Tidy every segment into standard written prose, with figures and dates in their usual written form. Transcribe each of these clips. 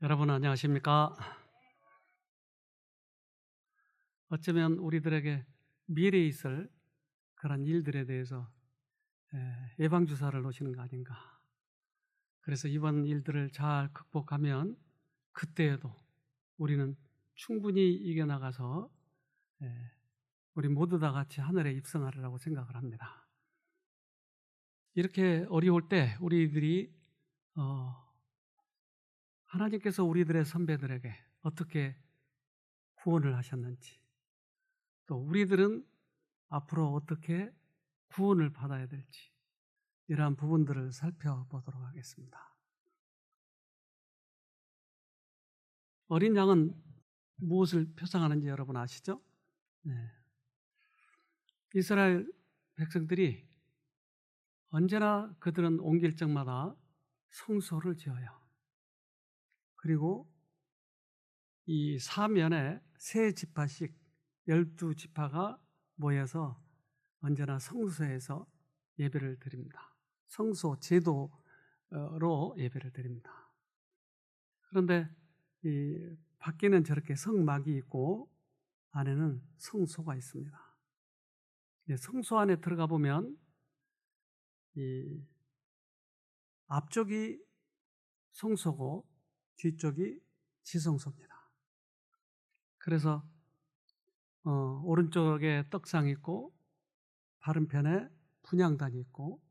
여러분 안녕하십니까? 어쩌면 우리들에게 미래에 있을 그런 일들에 대해서 예방주사를 놓으시는 거 아닌가. 그래서 이번 일들을 잘 극복하면 그때에도 우리는 충분히 이겨나가서 우리 모두 다 같이 하늘에 입성하리라고 생각을 합니다. 이렇게 어려울 때 우리들이 하나님께서 우리들의 선배들에게 어떻게 구원을 하셨는지, 또 우리들은 앞으로 어떻게 구원을 받아야 될지, 이러한 부분들을 살펴보도록 하겠습니다. 어린 양은 무엇을 표상하는지 여러분 아시죠? 네. 이스라엘 백성들이 언제나 그들은 옮길 적마다 성소를 지어요. 그리고 이 사면에 세 지파씩 12지파가 모여서 언제나 성소에서 예배를 드립니다. 성소 제도로 예배를 드립니다. 그런데 이 밖에는 저렇게 성막이 있고 안에는 성소가 있습니다. 성소 안에 들어가 보면 이 앞쪽이 성소고 뒤쪽이 지성소입니다. 그래서 오른쪽에 떡상이 있고 바른편에 분향단이 있고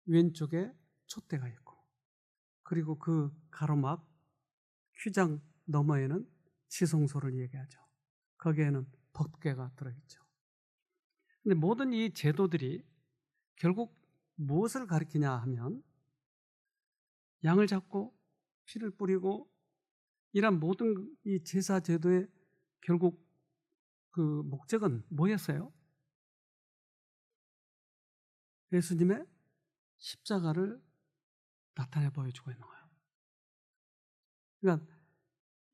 왼쪽에 촛대가 있고, 그리고 그 가로막 휘장 너머에는 지성소를 얘기하죠. 거기에는 법궤가 들어있죠. 근데 모든 이 제도들이 결국 무엇을 가리키냐 하면 양을 잡고 피를 뿌리고 이런 모든 이 제사 제도의 결국 그 목적은 뭐였어요? 예수님의 십자가를 나타내 보여주고 있는 거예요. 그러니까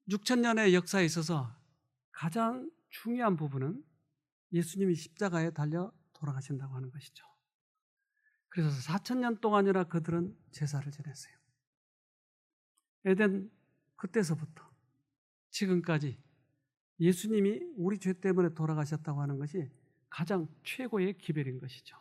6,000년의 역사에 있어서 가장 중요한 부분은 예수님이 십자가에 달려 돌아가신다고 하는 것이죠. 그래서 4,000년 동안이나 그들은 제사를 지냈어요. 에덴 그때서부터 지금까지 예수님이 우리 죄 때문에 돌아가셨다고 하는 것이 가장 최고의 기별인 것이죠.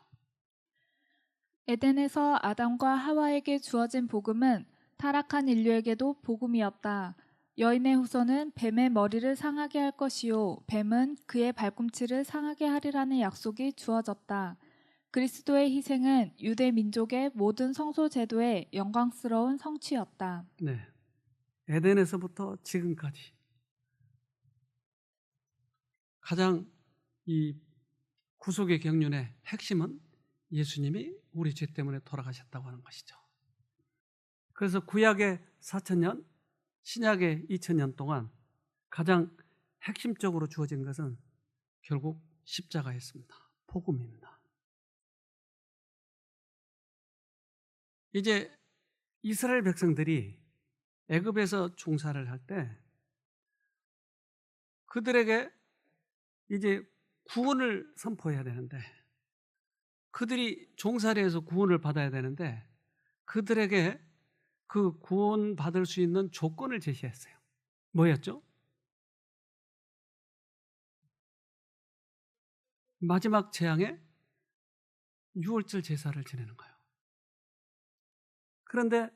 에덴에서 아담과 하와에게 주어진 복음은 타락한 인류에게도 복음이었다. 여인의 후손은 뱀의 머리를 상하게 할 것이요, 뱀은 그의 발꿈치를 상하게 하리라는 약속이 주어졌다. 그리스도의 희생은 유대 민족의 모든 성소 제도의 영광스러운 성취였다. 네, 에덴에서부터 지금까지 가장 이 구속의 경륜의 핵심은 예수님이 우리 죄 때문에 돌아가셨다고 하는 것이죠. 그래서 구약의 4,000년, 신약의 2,000년 동안 가장 핵심적으로 주어진 것은 결국 십자가였습니다. 복음입니다. 이제 이스라엘 백성들이 애굽에서 종살을 할 때 그들에게 이제 구원을 선포해야 되는데, 그들이 종살이에서 구원을 받아야 되는데 그들에게 그 구원 받을 수 있는 조건을 제시했어요. 뭐였죠? 마지막 재앙에 유월절 제사를 지내는 거예요. 그런데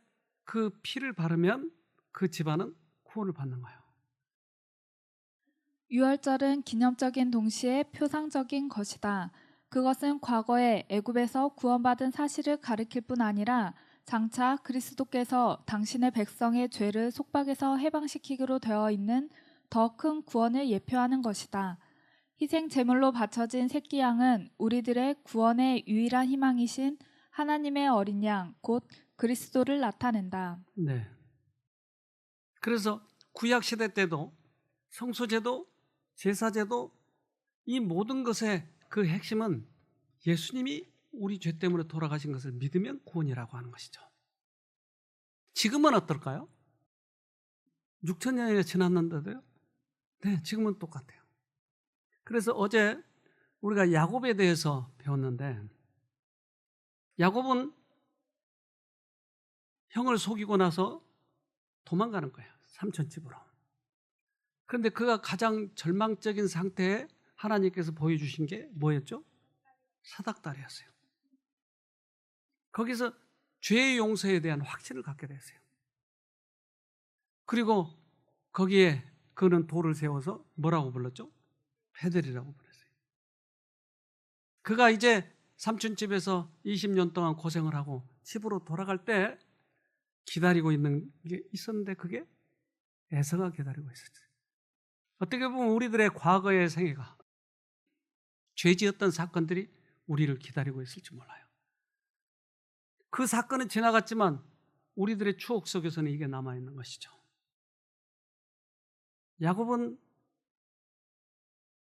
그 피를 바르면 그 집안은 구원을 받는 거예요. 유월절은 기념적인 동시에 표상적인 것이다. 그것은 과거에 애굽에서 구원받은 사실을 가리킬 뿐 아니라 장차 그리스도께서 당신의 백성의 죄를 속박에서 해방시키기로 되어 있는 더 큰 구원을 예표하는 것이다. 희생 제물로 바쳐진 새끼 양은 우리들의 구원의 유일한 희망이신 하나님의 어린 양, 곧 그리스도를 나타낸다. 네. 그래서 구약 시대 때도 성소제도, 제사제도, 이 모든 것의 그 핵심은 예수님이 우리 죄 때문에 돌아가신 것을 믿으면 구원이라고 하는 것이죠. 지금은 어떨까요? 6,000년이 지났는데도요? 네, 지금은 똑같아요. 그래서 어제 우리가 야곱에 대해서 배웠는데, 야곱은 형을 속이고 나서 도망가는 거예요. 삼촌집으로. 그런데 그가 가장 절망적인 상태에 하나님께서 보여주신 게 뭐였죠? 사닥다리였어요. 거기서 죄의 용서에 대한 확신을 갖게 됐어요. 그리고 거기에 그는 돌을 세워서 뭐라고 불렀죠? 베델이라고 불렀어요. 그가 이제 삼촌집에서 20년 동안 고생을 하고 집으로 돌아갈 때 기다리고 있는 게 있었는데 그게 에서가 기다리고 있었어요. 어떻게 보면 우리들의 과거의 생애가 죄 지었던 사건들이 우리를 기다리고 있을지 몰라요. 그 사건은 지나갔지만 우리들의 추억 속에서는 이게 남아있는 것이죠. 야곱은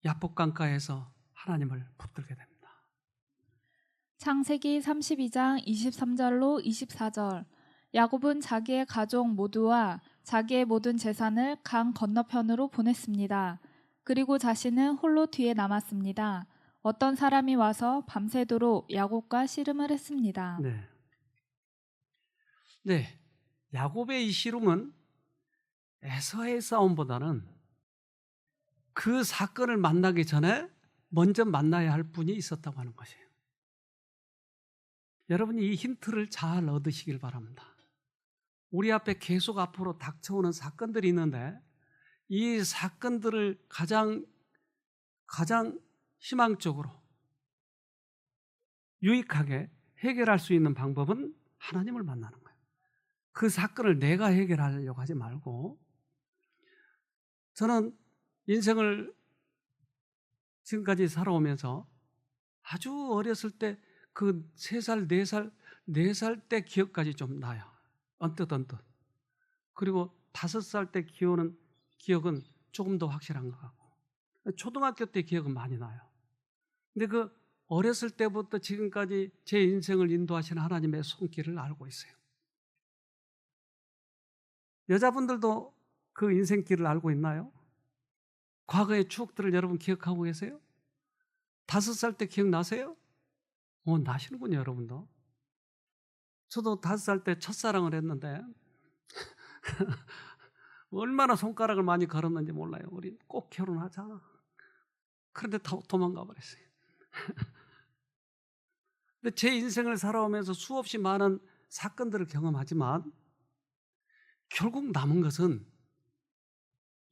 야복강가에서 하나님을 붙들게 됩니다. 창세기 32장 23절로 24절. 야곱은 자기의 가족 모두와 자기의 모든 재산을 강 건너편으로 보냈습니다. 그리고 자신은 홀로 뒤에 남았습니다. 어떤 사람이 와서 밤새도록 야곱과 씨름을 했습니다. 네, 야곱의 이 씨름은 에서의 싸움보다는 그 사건을 만나기 전에 먼저 만나야 할 분이 있었다고 하는 것이에요. 여러분이 이 힌트를 잘 얻으시길 바랍니다. 우리 앞에 계속 앞으로 닥쳐오는 사건들이 있는데 이 사건들을 가장 희망적으로 유익하게 해결할 수 있는 방법은 하나님을 만나는 거예요. 그 사건을 내가 해결하려고 하지 말고, 저는 인생을 지금까지 살아오면서 아주 어렸을 때 그 3살, 4살 때 기억까지 좀 나요. 언뜻. 그리고 5살 때 기억은 조금 더 확실한 것 같고, 초등학교 때 기억은 많이 나요. 근데 그 어렸을 때부터 지금까지 제 인생을 인도하시는 하나님의 손길을 알고 있어요. 여자분들도 그 인생길을 알고 있나요? 과거의 추억들을 여러분 기억하고 계세요? 5살 때 기억나세요? 나시는군요, 여러분도. 저도 5살 때 첫사랑을 했는데 얼마나 손가락을 많이 걸었는지 몰라요. 우리 꼭 결혼하자. 그런데 도망가 버렸어요. 근데 제 인생을 살아오면서 수없이 많은 사건들을 경험하지만 결국 남은 것은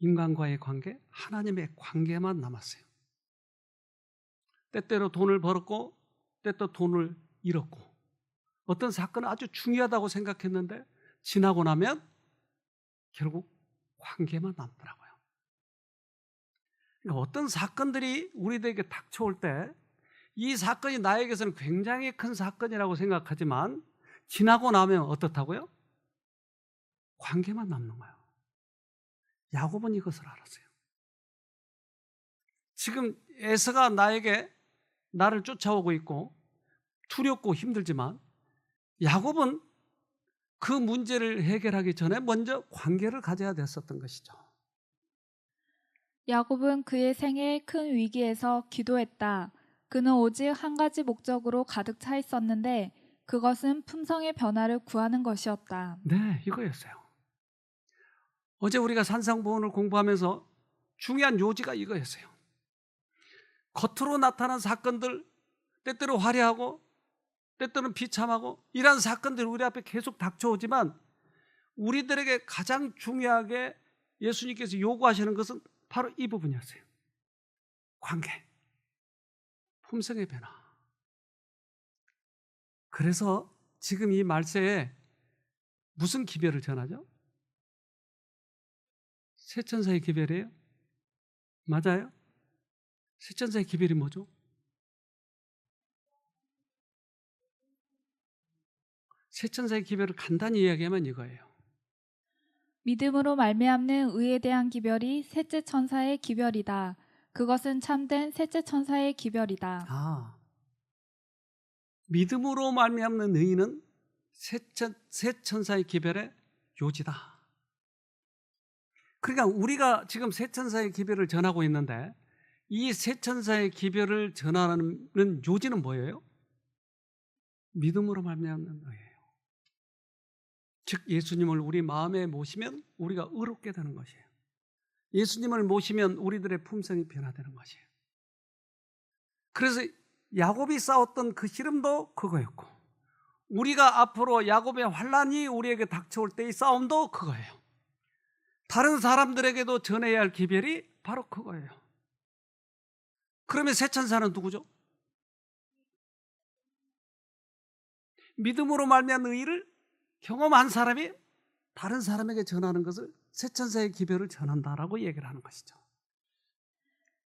인간과의 관계, 하나님의 관계만 남았어요. 때때로 돈을 벌었고 때때로 돈을 잃었고, 어떤 사건은 아주 중요하다고 생각했는데 지나고 나면 결국 관계만 남더라고요. 그러니까 어떤 사건들이 우리들에게 닥쳐올 때 이 사건이 나에게서는 굉장히 큰 사건이라고 생각하지만 지나고 나면 어떻다고요? 관계만 남는 거예요. 야곱은 이것을 알았어요. 지금 에서가 나를 쫓아오고 있고 두렵고 힘들지만 야곱은 그 문제를 해결하기 전에 먼저 관계를 가져야 됐었던 것이죠. 야곱은 그의 생애의 큰 위기에서 기도했다. 그는 오직 한 가지 목적으로 가득 차 있었는데 그것은 품성의 변화를 구하는 것이었다. 네, 이거였어요. 어제 우리가 산상보훈을 공부하면서 중요한 요지가 이거였어요. 겉으로 나타난 사건들, 때때로 화려하고 때때로는 비참하고 이러한 사건들이 우리 앞에 계속 닥쳐오지만 우리들에게 가장 중요하게 예수님께서 요구하시는 것은 바로 이 부분이었어요. 관계, 품성의 변화. 그래서 지금 이 말세에 무슨 기별을 전하죠? 세천사의 기별이에요? 맞아요? 세천사의 기별이 뭐죠? 세천사의 기별을 간단히 이야기하면 이거예요. 믿음으로 말미암는 의에 대한 기별이 셋째 천사의 기별이다. 그것은 참된 셋째 천사의 기별이다. 믿음으로 말미암는 의인은 세 천사의 기별의 요지다. 그러니까 우리가 지금 세 천사의 기별을 전하고 있는데 이 세 천사의 기별을 전하는 요지는 뭐예요? 믿음으로 말미암는 의예요. 즉 예수님을 우리 마음에 모시면 우리가 의롭게 되는 것이에요. 예수님을 모시면 우리들의 품성이 변화되는 것이에요. 그래서 야곱이 싸웠던 그 씨름도 그거였고, 우리가 앞으로 야곱의 환난이 우리에게 닥쳐올 때의 싸움도 그거예요. 다른 사람들에게도 전해야 할 기별이 바로 그거예요. 그러면 새 천사는 누구죠? 믿음으로 말미암은 의를 경험한 사람이 다른 사람에게 전하는 것을 새 천사의 기별을 전한다라고 얘기를 하는 것이죠.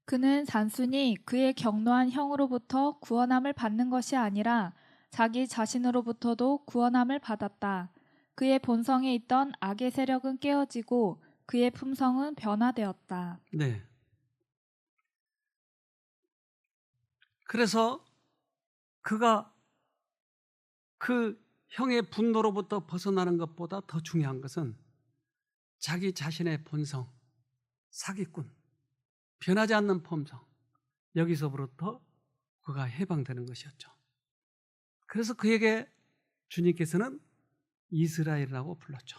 그는 단순히 그의 경노한 형으로부터 구원함을 받는 것이 아니라 자기 자신으로부터도 구원함을 받았다. 그의 본성에 있던 악의 세력은 깨어지고 그의 품성은 변화되었다. 네. 그래서 그가 그 형의 분노로부터 벗어나는 것보다 더 중요한 것은 자기 자신의 본성, 사기꾼, 변하지 않는 품성, 여기서부터 그가 해방되는 것이었죠. 그래서 그에게 주님께서는 이스라엘이라고 불렀죠.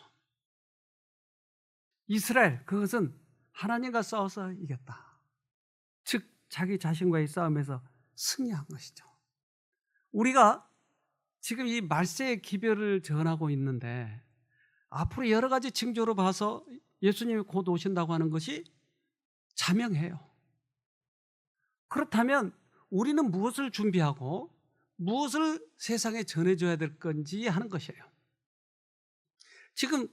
이스라엘, 그것은 하나님과 싸워서 이겼다. 즉 자기 자신과의 싸움에서 승리한 것이죠. 우리가 지금 이 말세의 기별을 전하고 있는데 앞으로 여러 가지 징조로 봐서 예수님이 곧 오신다고 하는 것이 자명해요. 그렇다면 우리는 무엇을 준비하고 무엇을 세상에 전해줘야 될 건지 하는 것이에요. 지금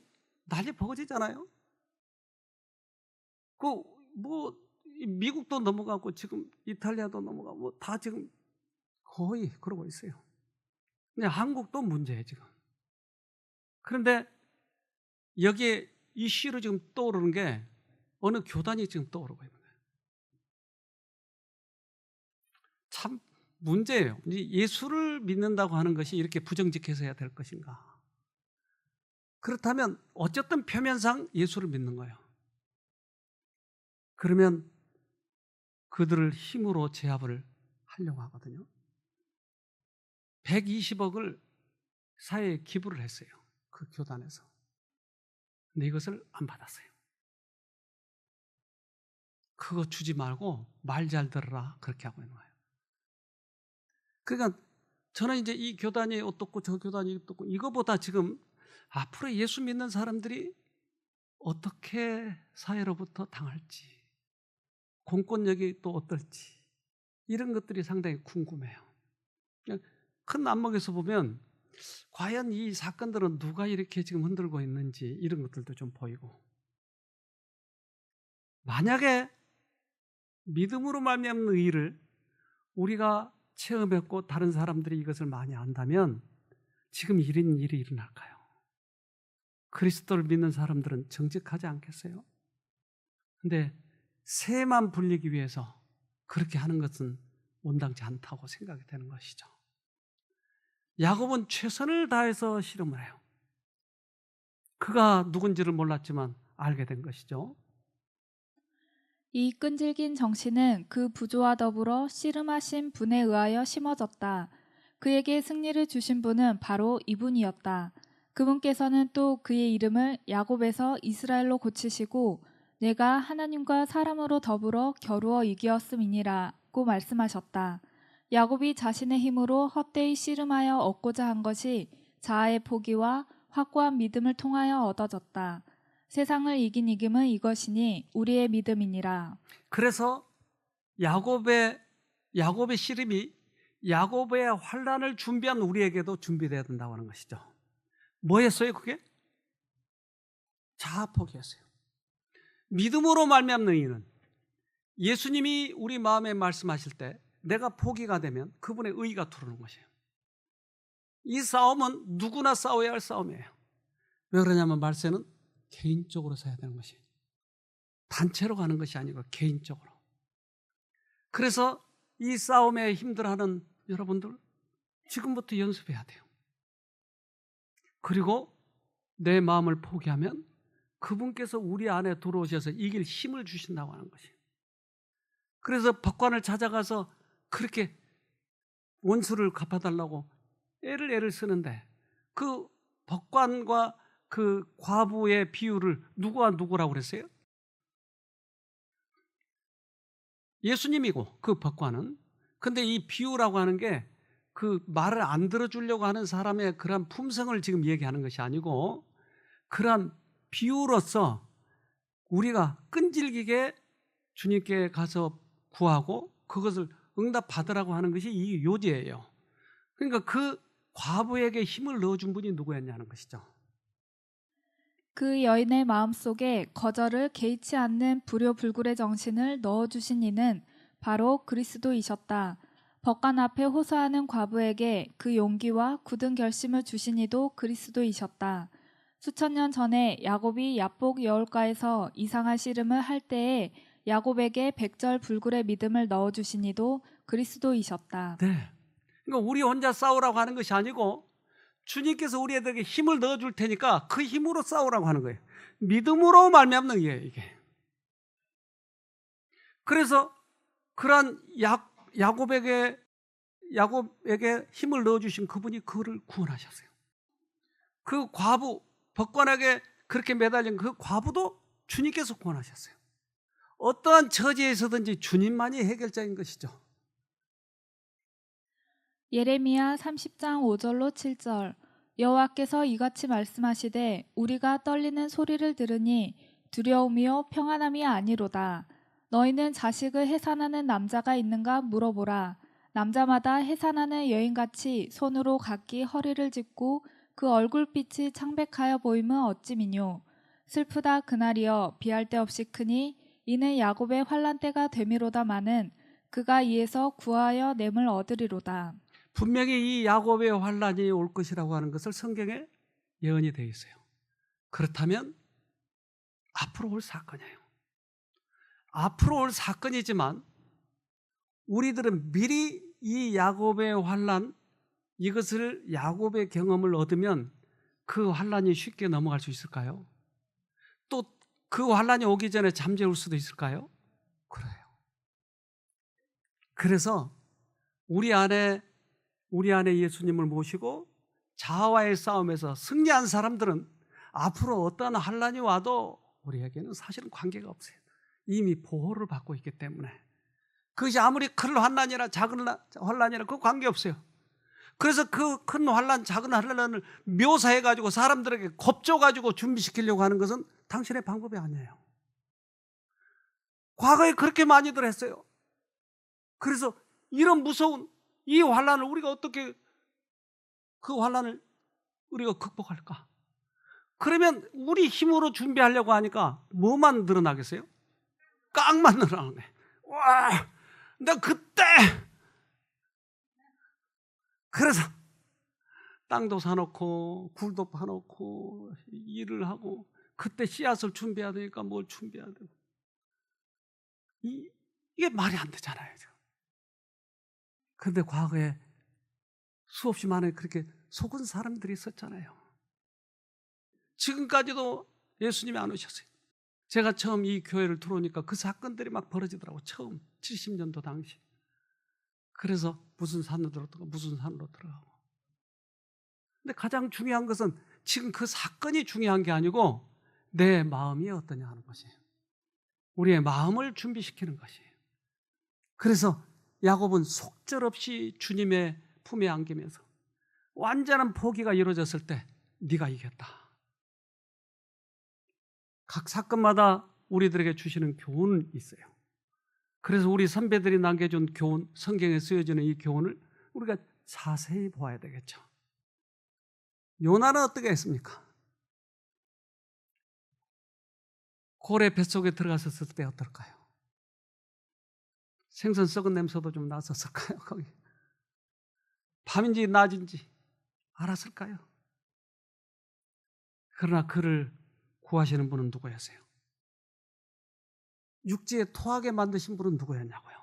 난리 버거지잖아요. 미국도 넘어가고 지금 이탈리아도 넘어가고 다 지금 거의 그러고 있어요. 근데 한국도 문제예요 지금. 그런데 여기에 이 시로 지금 떠오르는 게 어느 교단이 지금 떠오르고 있는 거예요. 참 문제예요. 예수를 믿는다고 하는 것이 이렇게 부정직해서 해야 될 것인가? 그렇다면 어쨌든 표면상 예수를 믿는 거예요. 그러면 그들을 힘으로 제압을 하려고 하거든요. 120억을 사회에 기부를 했어요. 그 교단에서. 근데 이것을 안 받았어요. 그거 주지 말고 말 잘 들어라 그렇게 하고 있는 거예요. 그러니까 저는 이제 이 교단이 어떻고 저 교단이 어떻고 이거보다 지금 앞으로 예수 믿는 사람들이 어떻게 사회로부터 당할지, 공권력이 또 어떨지 이런 것들이 상당히 궁금해요. 큰 안목에서 보면 과연 이 사건들은 누가 이렇게 지금 흔들고 있는지 이런 것들도 좀 보이고, 만약에 믿음으로 말미암는 의를 우리가 체험했고 다른 사람들이 이것을 많이 안다면 지금 이런 일이 일어날까요? 그리스도를 믿는 사람들은 정직하지 않겠어요? 근데 새만 불리기 위해서 그렇게 하는 것은 온당치 않다고 생각이 되는 것이죠. 야곱은 최선을 다해서 실험을 해요. 그가 누군지를 몰랐지만 알게 된 것이죠. 이 끈질긴 정신은 그 부조와 더불어 씨름하신 분에 의하여 심어졌다. 그에게 승리를 주신 분은 바로 이분이었다. 그분께서는 또 그의 이름을 야곱에서 이스라엘로 고치시고 내가 하나님과 사람으로 더불어 겨루어 이기었음이니라고 말씀하셨다. 야곱이 자신의 힘으로 헛되이 씨름하여 얻고자 한 것이 자아의 포기와 확고한 믿음을 통하여 얻어졌다. 세상을 이긴 이김은 이것이니 우리의 믿음이니라. 그래서 야곱의 씨름이 야곱의 환난을 준비한 우리에게도 준비되어야 된다고 하는 것이죠. 뭐였어요 그게? 자아 포기였어요. 믿음으로 말미암는 이는 예수님이 우리 마음에 말씀하실 때 내가 포기가 되면 그분의 의가 들어오는 것이에요. 이 싸움은 누구나 싸워야 할 싸움이에요. 왜 그러냐면 말세는 개인적으로 서야 되는 것이에요. 단체로 가는 것이 아니고 개인적으로. 그래서 이 싸움에 힘들어하는 여러분들 지금부터 연습해야 돼요. 그리고 내 마음을 포기하면 그분께서 우리 안에 들어오셔서 이길 힘을 주신다고 하는 것이에요. 그래서 법관을 찾아가서 그렇게 원수를 갚아달라고 애를 쓰는데 그 법관과 그 과부의 비유를 누구와 누구라고 그랬어요? 예수님이고 그 법관은. 근데 이 비유라고 하는 게 그 말을 안 들어주려고 하는 사람의 그런 품성을 지금 얘기하는 것이 아니고, 그런 비유로서 우리가 끈질기게 주님께 가서 구하고 그것을 응답받으라고 하는 것이 이 요지예요. 그러니까 그 과부에게 힘을 넣어준 분이 누구였냐는 것이죠. 그 여인의 마음속에 거절을 개의치 않는 불효불굴의 정신을 넣어주신 이는 바로 그리스도이셨다. 법관 앞에 호소하는 과부에게 그 용기와 굳은 결심을 주신 이도 그리스도이셨다. 수천 년 전에 야곱이 야복 여울가에서 이상한 씨름을 할 때에 야곱에게 백절불굴의 믿음을 넣어주신 이도 그리스도이셨다. 네. 그러니까 우리 혼자 싸우라고 하는 것이 아니고 주님께서 우리 애들에게 힘을 넣어줄 테니까 그 힘으로 싸우라고 하는 거예요. 믿음으로 말미암는 게 이게. 그래서 그러한 야곱에게 힘을 넣어주신 그분이 그를 구원하셨어요. 그 과부, 법관에게 그렇게 매달린 그 과부도 주님께서 구원하셨어요. 어떠한 처지에 있어든지 주님만이 해결자인 것이죠. 예레미야 30장 5절로 7절. 여호와께서 이같이 말씀하시되 우리가 떨리는 소리를 들으니 두려움이요 평안함이 아니로다. 너희는 자식을 해산하는 남자가 있는가 물어보라. 남자마다 해산하는 여인같이 손으로 각기 허리를 짚고 그 얼굴빛이 창백하여 보임은 어찌미뇨. 슬프다 그날이여 비할 데 없이 크니 이는 야곱의 환난 때가 되미로다마는 그가 이에서 구하여 냄을 얻으리로다. 분명히 이 야곱의 환란이 올 것이라고 하는 것을 성경에 예언이 되어 있어요. 그렇다면 앞으로 올 사건이에요. 앞으로 올 사건이지만 우리들은 미리 이 야곱의 환란, 이것을 야곱의 경험을 얻으면 그 환란이 쉽게 넘어갈 수 있을까요? 또 그 환란이 오기 전에 잠재울 수도 있을까요? 그래요. 그래서 우리 안에 예수님을 모시고 자아와의 싸움에서 승리한 사람들은 앞으로 어떤 환란이 와도 우리에게는 사실은 관계가 없어요. 이미 보호를 받고 있기 때문에. 그것이 아무리 큰 환란이나 작은 환란이나 그 관계없어요. 그래서 그 큰 환란, 작은 환란을 묘사해가지고 사람들에게 겁줘가지고 준비시키려고 하는 것은 당신의 방법이 아니에요. 과거에 그렇게 많이들 했어요. 그래서 이런 무서운 이 환란을 우리가 어떻게 그 환란을 우리가 극복할까? 그러면 우리 힘으로 준비하려고 하니까 뭐만 늘어나겠어요? 깡만 늘어나는 거예요. 와, 나 그때 그래서 땅도 사놓고 굴도 파놓고 일을 하고 그때 씨앗을 준비해야 되니까 뭘 준비해야 되고 이게 말이 안 되잖아요. 그런데 과거에 수없이 많은 그렇게 속은 사람들이 있었잖아요. 지금까지도 예수님이 안 오셨어요. 제가 처음 이 교회를 들어오니까 그 사건들이 막 벌어지더라고요. 처음 70년도 당시. 그래서 무슨 산으로 들어가고 무슨 산으로 들어가고. 근데 가장 중요한 것은 지금 그 사건이 중요한 게 아니고 내 마음이 어떠냐 하는 것이에요. 우리의 마음을 준비시키는 것이에요. 그래서 야곱은 속절없이 주님의 품에 안기면서 완전한 포기가 이루어졌을 때 네가 이겼다. 각 사건마다 우리들에게 주시는 교훈이 있어요. 그래서 우리 선배들이 남겨준 교훈, 성경에 쓰여지는 이 교훈을 우리가 자세히 보아야 되겠죠. 요나는 어떻게 했습니까? 고래 뱃속에 들어갔었을 때 어떨까요? 생선 썩은 냄새도 좀 났었을까요? 거기 밤인지 낮인지 알았을까요? 그러나 그를 구하시는 분은 누구였어요? 육지에 토하게 만드신 분은 누구였냐고요?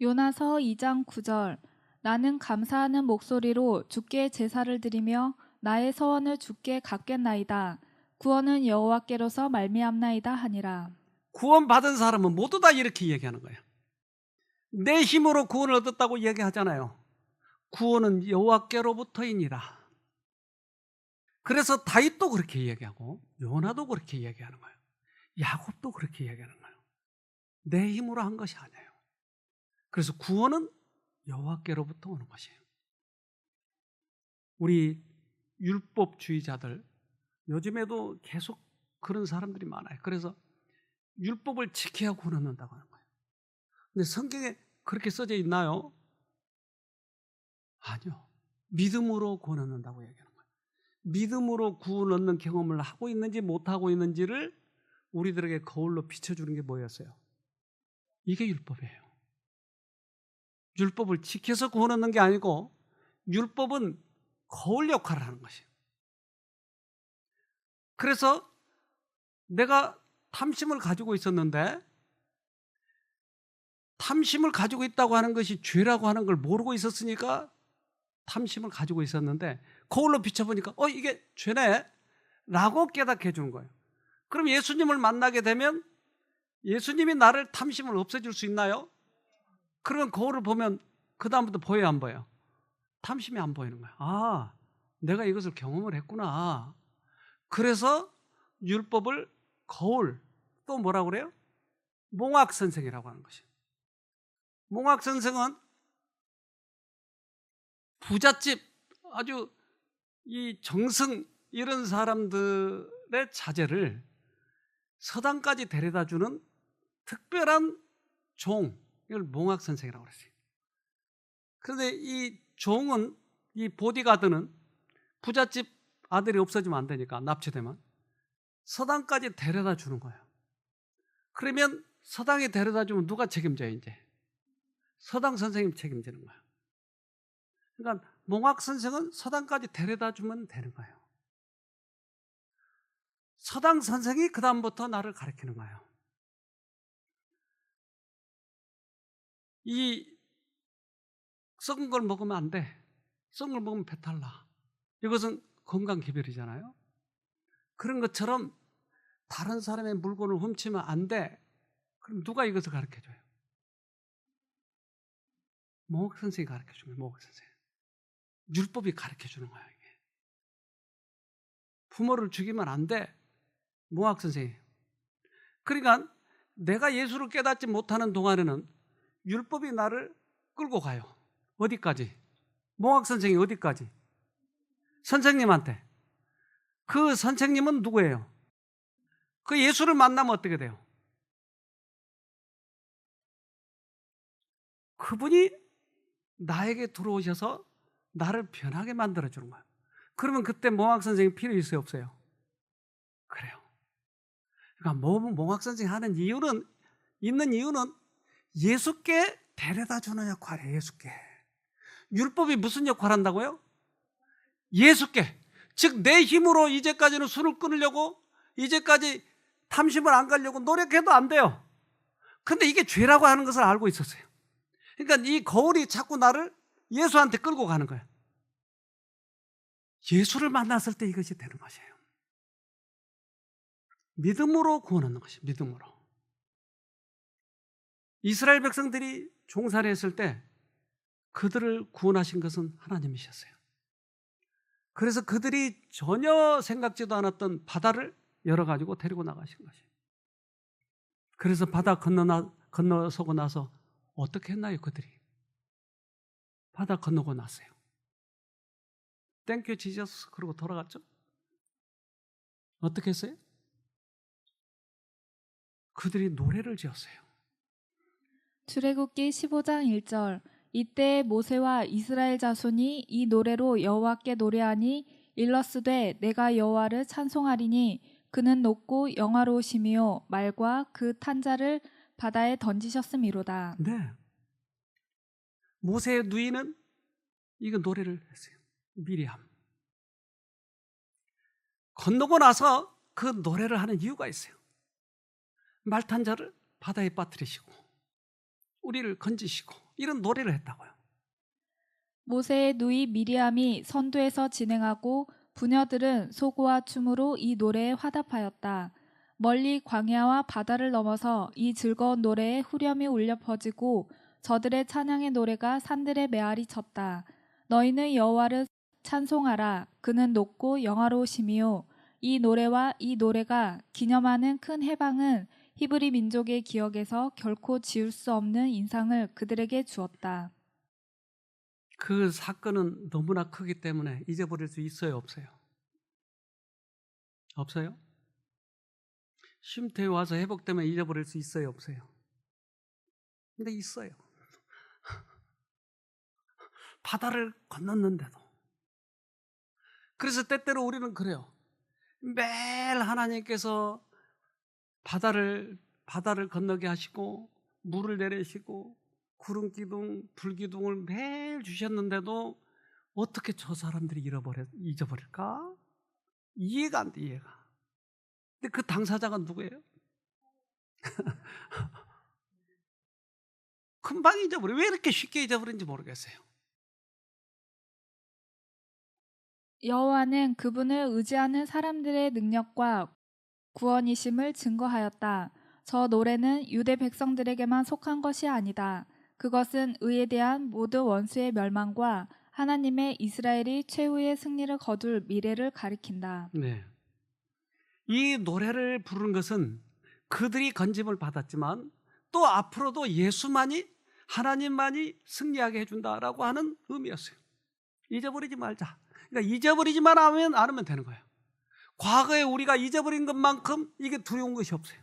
요나서 2장 9절. 나는 감사하는 목소리로 주께 제사를 드리며 나의 서원을 주께 갚겠나이다. 구원은 여호와께로서 말미암나이다 하니라. 구원받은 사람은 모두 다 이렇게 얘기하는 거예요. 내 힘으로 구원을 얻었다고 얘기하잖아요. 구원은 여호와께로부터이니라. 그래서 다윗도 그렇게 이야기하고 요나도 그렇게 이야기하는 거예요. 야곱도 그렇게 이야기하는 거예요. 내 힘으로 한 것이 아니에요. 그래서 구원은 여호와께로부터 오는 것이에요. 우리 율법주의자들 요즘에도 계속 그런 사람들이 많아요. 그래서 율법을 지켜야 구원 얻는다고 하는 거예요. 근데 성경에 그렇게 써져 있나요? 아니요. 믿음으로 구원 얻는다고 얘기하는 거예요. 믿음으로 구원 얻는 경험을 하고 있는지 못하고 있는지를 우리들에게 거울로 비춰주는 게 뭐였어요? 이게 율법이에요. 율법을 지켜서 구원 얻는 게 아니고 율법은 거울 역할을 하는 것이에요. 그래서 내가 탐심을 가지고 있었는데 탐심을 가지고 있다고 하는 것이 죄라고 하는 걸 모르고 있었으니까 탐심을 가지고 있었는데 거울로 비춰보니까 이게 죄네 라고 깨닫게 해주는 거예요. 그럼 예수님을 만나게 되면 예수님이 나를 탐심을 없애줄 수 있나요? 그러면 거울을 보면 그 다음부터 보여요, 안 보여요? 탐심이 안 보이는 거예요. 아, 내가 이것을 경험을 했구나. 그래서 율법을 거울, 또 뭐라고 그래요? 몽학선생이라고 하는 것이에요. 몽학선생은 부잣집 아주 이 정승 이런 사람들의 자제를 서당까지 데려다주는 특별한 종, 이걸 몽학선생이라고 그랬어요. 그런데 이 종은, 이 보디가드는 부잣집 아들이 없어지면 안 되니까 납치되면 서당까지 데려다 주는 거예요. 그러면 서당에 데려다 주면 누가 책임져요? 이제 서당 선생님 책임지는 거예요. 그러니까 몽학 선생은 서당까지 데려다 주면 되는 거예요. 서당 선생이 그 다음부터 나를 가르치는 거예요. 이 썩은 걸 먹으면 안 돼. 썩은 걸 먹으면 배탈 나. 이것은 건강 기별이잖아요. 그런 것처럼 다른 사람의 물건을 훔치면 안 돼. 그럼 누가 이것을 가르쳐줘요? 몽학 선생이 가르쳐주는 거예요. 몽학 선생. 율법이 가르쳐주는 거예요. 이게. 부모를 죽이면 안 돼. 몽학 선생이. 그러니까 내가 예수를 깨닫지 못하는 동안에는 율법이 나를 끌고 가요. 어디까지? 몽학 선생이 어디까지? 선생님한테. 그 선생님은 누구예요? 그 예수를 만나면 어떻게 돼요? 그분이 나에게 들어오셔서 나를 변하게 만들어주는 거예요. 그러면 그때 몽학 선생님 필요 있어요, 없어요? 그래요. 그러니까 몽학 선생이 하는 이유는, 있는 이유는 예수께 데려다 주는 역할이에요. 예수께. 율법이 무슨 역할을 한다고요? 예수께. 즉 내 힘으로 이제까지는 술을 끊으려고, 이제까지 탐심을 안 가려고 노력해도 안 돼요. 근데 이게 죄라고 하는 것을 알고 있었어요. 그러니까 이 거울이 자꾸 나를 예수한테 끌고 가는 거예요. 예수를 만났을 때 이것이 되는 것이에요. 믿음으로 구원 얻는 것이에요. 믿음으로. 이스라엘 백성들이 종살이했을 때 그들을 구원하신 것은 하나님이셨어요. 그래서 그들이 전혀 생각지도 않았던 바다를 열어가지고 데리고 나가신 것이에요. 그래서 바다 건너서고 나서 어떻게 했나요, 그들이? 바다 건너고 났어요. 땡큐 지저스 그러고 돌아갔죠? 어떻게 했어요? 그들이 노래를 지었어요. 출애굽기 15장 1절. 이때 모세와 이스라엘 자손이 이 노래로 여호와께 노래하니 일러스되 내가 여호와를 찬송하리니 그는 높고 영화로우시며 말과 그 탄자를 바다에 던지셨음이로다. 네. 모세의 누이는 이거 노래를 했어요. 미리암. 건너고 나서 그 노래를 하는 이유가 있어요. 말탄자를 바다에 빠뜨리시고 우리를 건지시고 이런 노래를 했다고요. 모세의 누이 미리암이 선두에서 진행하고 부녀들은 소고와 춤으로 이 노래에 화답하였다. 멀리 광야와 바다를 넘어서 이 즐거운 노래에 후렴이 울려 퍼지고 저들의 찬양의 노래가 산들의 메아리 쳤다. 너희는 여호와를 찬송하라. 그는 높고 영화로우심이요. 이 노래와 이 노래가 기념하는 큰 해방은 히브리 민족의 기억에서 결코 지울 수 없는 인상을 그들에게 주었다. 그 사건은 너무나 크기 때문에 잊어버릴 수 있어요, 없어요? 없어요? 쉼터에 와서 회복되면 잊어버릴 수 있어요, 없어요? 근데 있어요. 바다를 건넜는데도. 그래서 때때로 우리는 그래요. 매일 하나님께서 바다를 건너게 하시고 물을 내리시고 구름 기둥, 불 기둥을 매일 주셨는데도 어떻게 저 사람들이 잊어버릴까? 이해가 안 돼, 이해가. 근데 그 당사자가 누구예요? 금방 잊어버려. 왜 이렇게 쉽게 잊어버린지 모르겠어요. 여호와는 그분을 의지하는 사람들의 능력과 구원이심을 증거하였다. 저 노래는 유대 백성들에게만 속한 것이 아니다. 그것은 의에 대한 모든 원수의 멸망과 하나님의 이스라엘이 최후의 승리를 거둘 미래를 가리킨다. 네. 이 노래를 부르는 것은 그들이 건짐을 받았지만 또 앞으로도 예수만이, 하나님만이 승리하게 해준다라고 하는 의미였어요. 잊어버리지 말자. 그러니까 잊어버리지만 않으면 되는 거예요. 과거에 우리가 잊어버린 것만큼 이게 두려운 것이 없어요.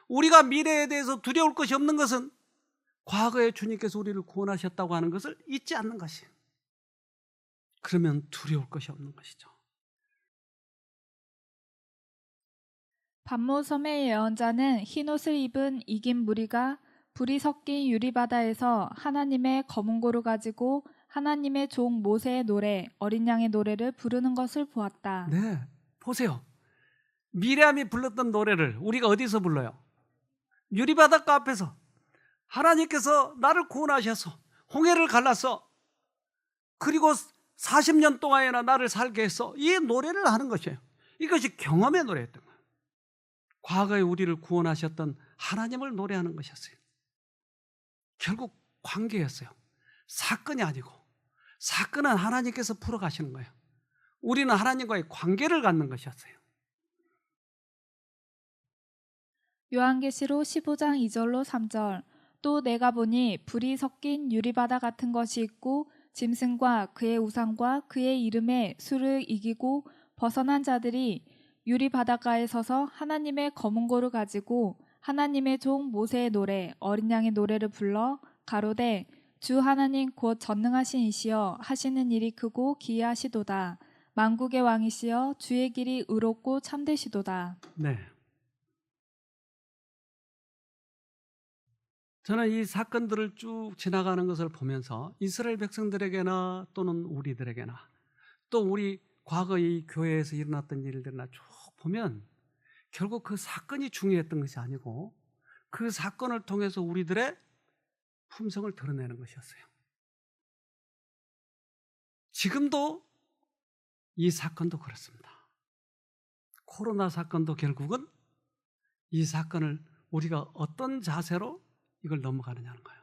우리가 미래에 대해서 두려울 것이 없는 것은 과거에 주님께서 우리를 구원하셨다고 하는 것을 잊지 않는 것이에요. 그러면 두려울 것이 없는 것이죠. 반모섬의 예언자는 흰옷을 입은 이긴 무리가 불이 섞인 유리바다에서 하나님의 검은 고를 가지고 하나님의 종 모세의 노래, 어린 양의 노래를 부르는 것을 보았다. 네, 보세요. 미리암이 불렀던 노래를 우리가 어디서 불러요? 유리바닷가 앞에서. 하나님께서 나를 구원하셔서 홍해를 갈라서 그리고 40년 동안이나 나를 살게 해서 이 노래를 하는 것이에요. 이것이 경험의 노래였던 거예요. 과거에 우리를 구원하셨던 하나님을 노래하는 것이었어요. 결국 관계였어요. 사건이 아니고, 사건은 하나님께서 풀어가시는 거예요. 우리는 하나님과의 관계를 갖는 것이었어요. 요한계시록 15장 2절로 3절. 또 내가 보니 불이 섞인 유리바다 같은 것이 있고 짐승과 그의 우상과 그의 이름의 수를 이기고 벗어난 자들이 유리바닷가에 서서 하나님의 검은 고를 가지고 하나님의 종 모세의 노래, 어린 양의 노래를 불러 가로되 주 하나님 곧 전능하신 이시여 하시는 일이 크고 기이하시도다. 만국의 왕이시여 주의 길이 의롭고 참되시도다. 네. 저는 이 사건들을 쭉 지나가는 것을 보면서 이스라엘 백성들에게나 또는 우리들에게나 또 우리 과거 이 교회에서 일어났던 일들이나 쭉 보면 결국 그 사건이 중요했던 것이 아니고 그 사건을 통해서 우리들의 품성을 드러내는 것이었어요. 지금도 이 사건도 그렇습니다. 코로나 사건도 결국은 이 사건을 우리가 어떤 자세로 이걸 넘어가느냐는 거예요.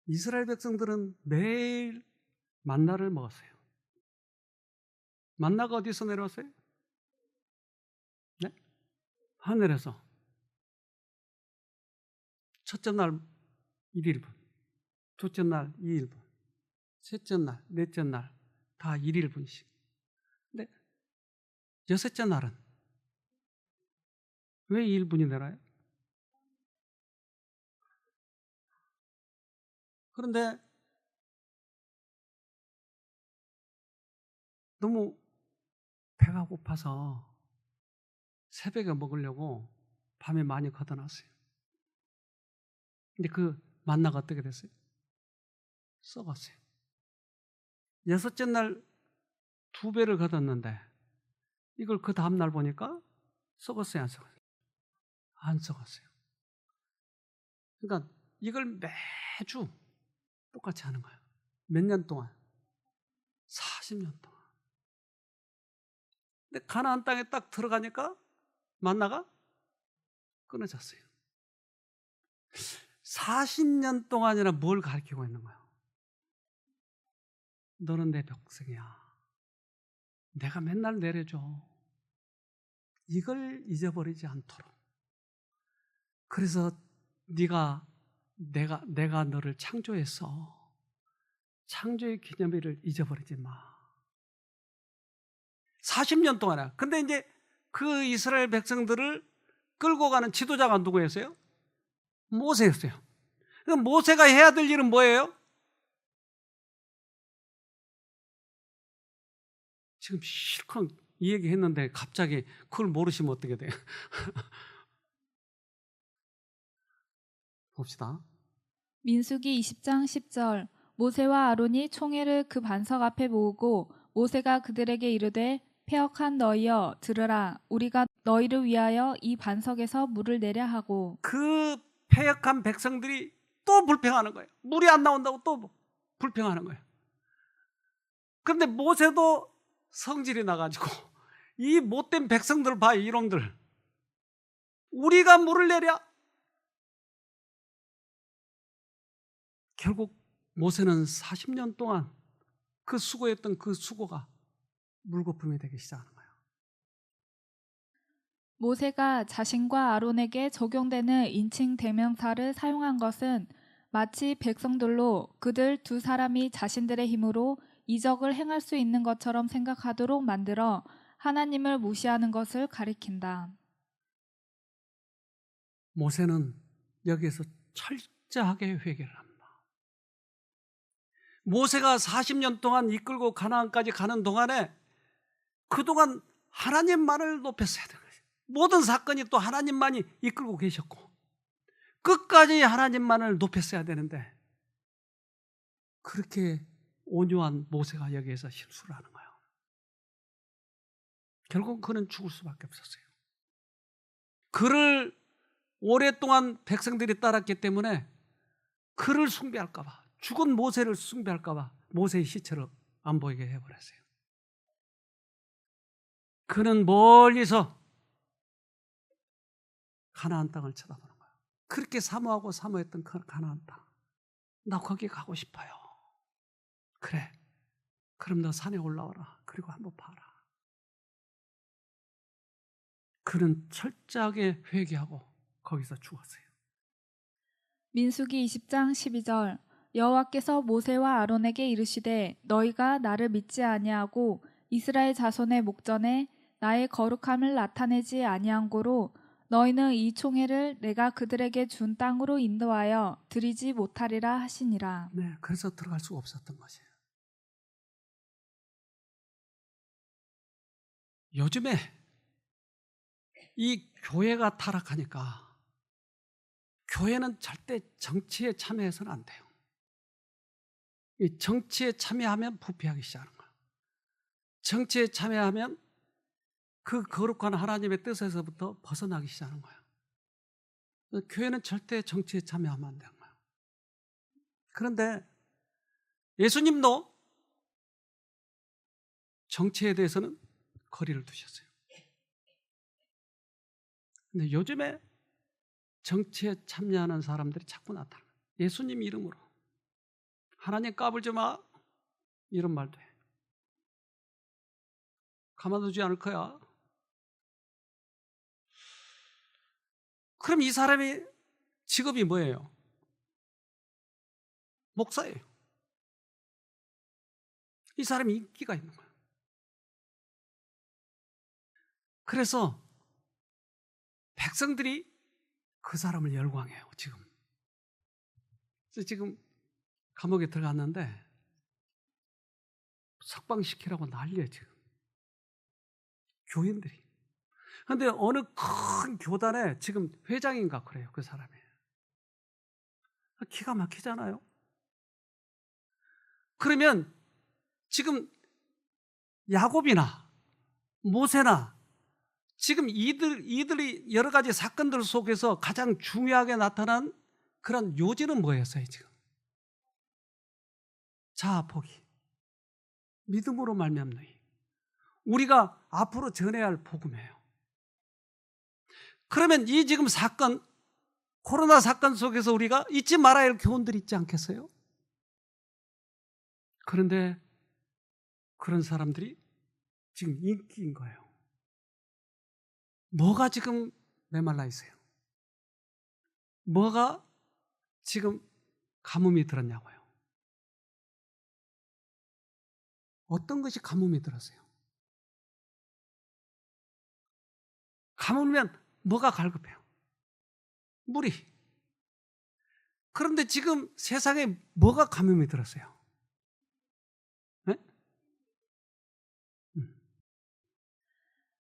이스라엘 백성들은 매일 만나를 먹었어요. 만나가 어디서 내려왔어요? 네? 하늘에서. 첫째 날 1일분, 둘째 날 2일분, 셋째 날, 넷째 날 다 1일분씩. 근데 여섯째 날은 왜 2일분이 내려요? 그런데 너무 배가 고파서 새벽에 먹으려고 밤에 많이 걷어놨어요. 근데 그 만나가 어떻게 됐어요? 썩었어요. 여섯째 날 2배를 걷었는데 이걸 그 다음날 보니까 썩었어요, 안 썩었어요? 안 썩었어요. 그러니까 이걸 매주 똑같이 하는 거예요. 몇 년 동안? 40년 동안. 근데 가나안 땅에 딱 들어가니까 만나가 끊어졌어요. 40년 동안이나 뭘 가르치고 있는 거예요? 너는 내 백성이야. 내가 맨날 내려줘. 이걸 잊어버리지 않도록. 그래서 내가 너를 창조했어. 창조의 기념일을 잊어버리지 마. 40년 동안에. 근데 이제 그 이스라엘 백성들을 끌고 가는 지도자가 누구였어요? 모세였어요. 그럼 모세가 해야 될 일은 뭐예요? 지금 실컷 이 얘기 했는데 갑자기 그걸 모르시면 어떻게 돼요? 봅시다. 민수기 20장 10절 모세와 아론이 총회를 그 반석 앞에 모으고 모세가 그들에게 이르되 패역한 너희여 들으라 우리가 너희를 위하여 이 반석에서 물을 내려 하고 그 패역한 백성들이 또 불평하는 거예요. 물이 안 나온다고 또 불평하는 거예요. 그런데 모세도 성질이 나가지고 이 못된 백성들 봐, 이놈들. 우리가 물을 내랴. 결국 모세는 40년 동안 그 수고했던 그 수고가 물거품이 되기 시작하는 거예요. 모세가 자신과 아론에게 적용되는 인칭 대명사를 사용한 것은 마치 백성들로 그들 두 사람이 자신들의 힘으로 이적을 행할 수 있는 것처럼 생각하도록 만들어 하나님을 무시하는 것을 가리킨다. 모세는 여기에서 철저하게 회개를 합니다. 모세가 40년 동안 이끌고 가나안까지 가는 동안에 그동안 하나님만을 높였어야 되는 거예요. 모든 사건이 또 하나님만이 이끌고 계셨고 끝까지 하나님만을 높였어야 되는데 그렇게 온유한 모세가 여기에서 실수를 하는 거예요. 결국 그는 죽을 수밖에 없었어요. 그를 오랫동안 백성들이 따랐기 때문에 그를 숭배할까 봐, 죽은 모세를 숭배할까 봐 모세의 시체를 안 보이게 해버렸어요. 그는 멀리서 가나안 땅을 쳐다보는 거예요. 그렇게 사모하고 사모했던 그 가나안 땅, 나 거기 가고 싶어요. 그래, 그럼 너 산에 올라와라. 그리고 한번 봐라. 그는 철저하게 회개하고 거기서 죽었어요. 민수기 20장 12절 여호와께서 모세와 아론에게 이르시되 너희가 나를 믿지 아니하고 이스라엘 자손의 목전에 나의 거룩함을 나타내지 아니한 고로 너희는 이 총회를 내가 그들에게 준 땅으로 인도하여 들이지 못하리라 하시니라. 네, 그래서 들어갈 수가 없었던 것이에요. 요즘에 이 교회가 타락하니까 교회는 절대 정치에 참여해서는 안 돼요. 이 정치에 참여하면 부패하기 시작하는 거예요. 정치에 참여하면 그 거룩한 하나님의 뜻에서부터 벗어나기 시작하는 거예요. 교회는 절대 정치에 참여하면 안 되는 거예요. 그런데 예수님도 정치에 대해서는 거리를 두셨어요. 근데 요즘에 정치에 참여하는 사람들이 자꾸 나타나요. 예수님 이름으로 하나님 까불지 마 이런 말도 해. 가만두지 않을 거야. 그럼 이 사람이 직업이 뭐예요? 목사예요. 이 사람이 인기가 있는 거예요. 그래서 백성들이 그 사람을 열광해요. 지금 감옥에 들어갔는데 석방시키라고 난리예요. 지금 교인들이. 그런데 어느 큰 교단에 지금 회장인가 그래요. 그 사람이. 기가 막히잖아요. 그러면 지금 야곱이나 모세나 지금 이들이 여러 가지 사건들 속에서 가장 중요하게 나타난 그런 요지는 뭐였어요, 지금? 자아 포기. 믿음으로 말미암는 이. 우리가 앞으로 전해야 할 복음이에요. 그러면 이 지금 사건, 코로나 사건 속에서 우리가 잊지 말아야 할 교훈들이 있지 않겠어요? 그런데 그런 사람들이 지금 인기인 거예요. 뭐가 지금 메말라 있어요? 뭐가 지금 가뭄이 들었냐고요? 어떤 것이 가뭄이 들었어요? 가뭄이면 뭐가 갈급해요? 물이. 그런데 지금 세상에 뭐가 가뭄이 들었어요? 네?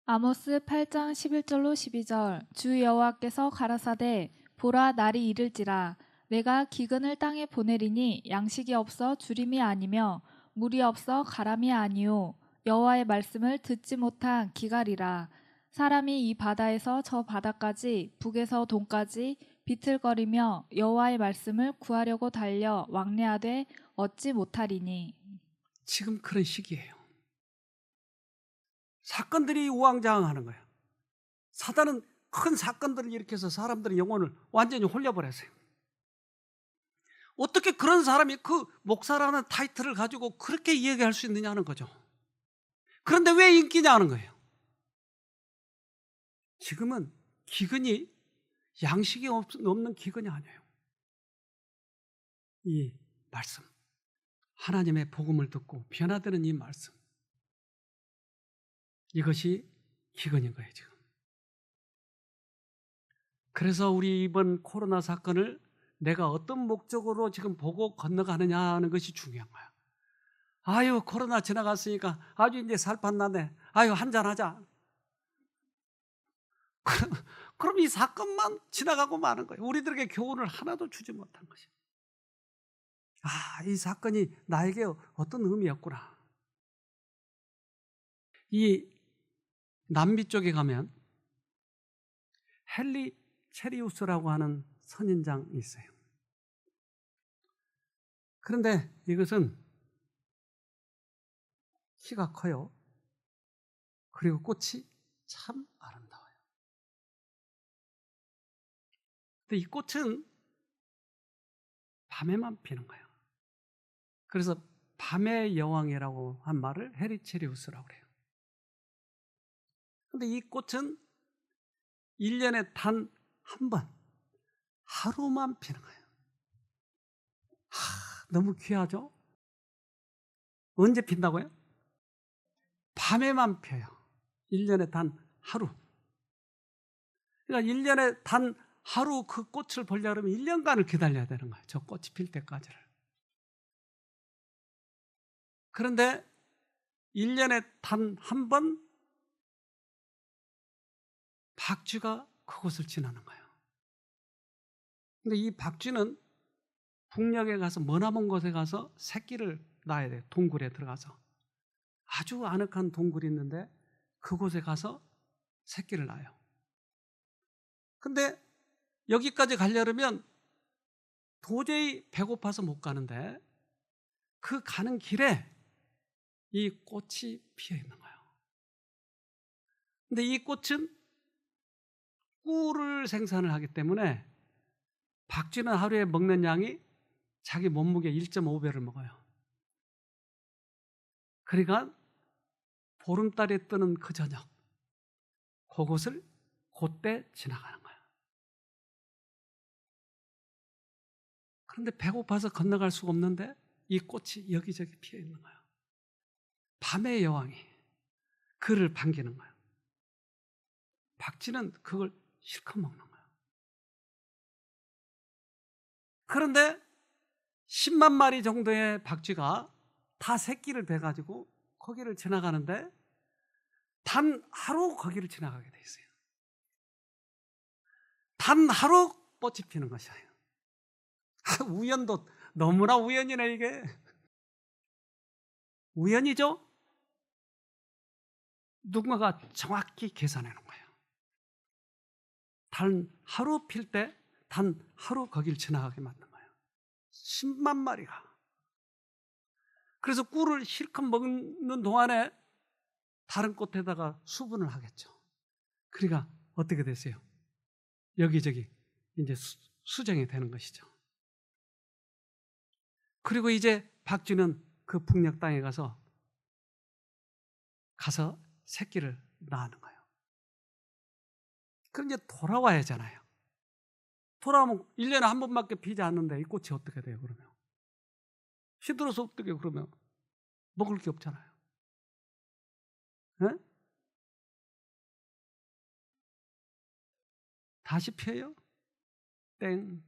아모스 8장 11절로 12절 주 여호와께서 가라사대 보라 날이 이를지라 내가 기근을 땅에 보내리니 양식이 없어 주림이 아니며 물이 없어 가람이 아니요 여호와의 말씀을 듣지 못한 기갈이라 사람이 이 바다에서 저 바다까지 북에서 동까지 비틀거리며 여호와의 말씀을 구하려고 달려 왕래하되 얻지 못하리니. 지금 그런 시기예요. 사건들이 우왕좌왕하는 거예요. 사단은 큰 사건들을 일으켜서 사람들의 영혼을 완전히 홀려버렸어요. 어떻게 그런 사람이 그 목사라는 타이틀을 가지고 그렇게 이야기할 수 있느냐는 거죠. 그런데 왜 인기냐 하는 거예요. 지금은 기근이 양식이 없는 기근이 아니에요. 이 말씀, 하나님의 복음을 듣고 변화되는 이 말씀, 이것이 기근인 거예요 지금. 그래서 우리 이번 코로나 사건을 내가 어떤 목적으로 지금 보고 건너가느냐 하는 것이 중요한 거야. 아유, 코로나 지나갔으니까 아주 이제 살판 나네. 아유, 한잔하자. 그럼 이 사건만 지나가고 마는 거예요. 우리들에게 교훈을 하나도 주지 못한 것이. 아, 이 사건이 나에게 어떤 의미였구나. 이 남미 쪽에 가면 헨리 체리우스라고 하는 선인장이 있어요. 그런데 이것은 키가 커요. 그리고 꽃이 참 아름다워요. 근데 이 꽃은 밤에만 피는 거예요. 그래서 밤의 여왕이라고 한 말을 헤리체리우스라고 그래요. 근데 이 꽃은 1년에 단 한 번, 하루만 피는 거예요. 너무 귀하죠? 언제 핀다고요? 밤에만 펴요. 1년에 단 하루. 그러니까 1년에 단 하루 그 꽃을 보려면 1년간을 기다려야 되는 거예요. 저 꽃이 필 때까지를. 그런데 1년에 단 한 번 박쥐가 그곳을 지나는 거예요. 근데 이 박쥐는 북녘에 가서 머나먼 곳에 가서 새끼를 낳아야 돼요. 동굴에 들어가서. 아주 아늑한 동굴이 있는데 그곳에 가서 새끼를 낳아요. 근데 여기까지 가려면 도저히 배고파서 못 가는데 그 가는 길에 이 꽃이 피어 있는 거예요. 근데 이 꽃은 꿀을 생산을 하기 때문에 박쥐는 하루에 먹는 양이 자기 몸무게 1.5배를 먹어요. 그러니까 보름달이 뜨는 그 저녁 그곳을 그때 지나가는 거예요. 그런데 배고파서 건너갈 수가 없는데 이 꽃이 여기저기 피어 있는 거예요. 밤의 여왕이 그를 반기는 거예요. 박쥐는 그걸 실컷 먹는 거예요. 그런데 10만 마리 정도의 박쥐가 다 새끼를 베가지고 거기를 지나가는데 단 하루 거기를 지나가게 돼 있어요. 단 하루 꽃이 피는 것이에요. 우연도 너무나 우연이네 이게. 우연이죠? 누군가가 정확히 계산해 놓은 거예요. 단 하루 필 때 단 하루 거길 지나가게 만든 거예요. 10만 마리가. 그래서 꿀을 실컷 먹는 동안에 다른 꽃에다가 수분을 하겠죠. 그러니까 어떻게 됐어요? 여기저기 이제 수정이 되는 것이죠. 그리고 이제 박쥐는 그 북녘 땅에 가서 가서 새끼를 낳는 거예요. 그럼 이제 돌아와야 하잖아요. 돌아오면 1년에 한 번밖에 피지 않는데 이 꽃이 어떻게 돼요, 그러면? 시들어서 어떻게 그러면 먹을 게 없잖아요. 네? 다시 피어요? 땡.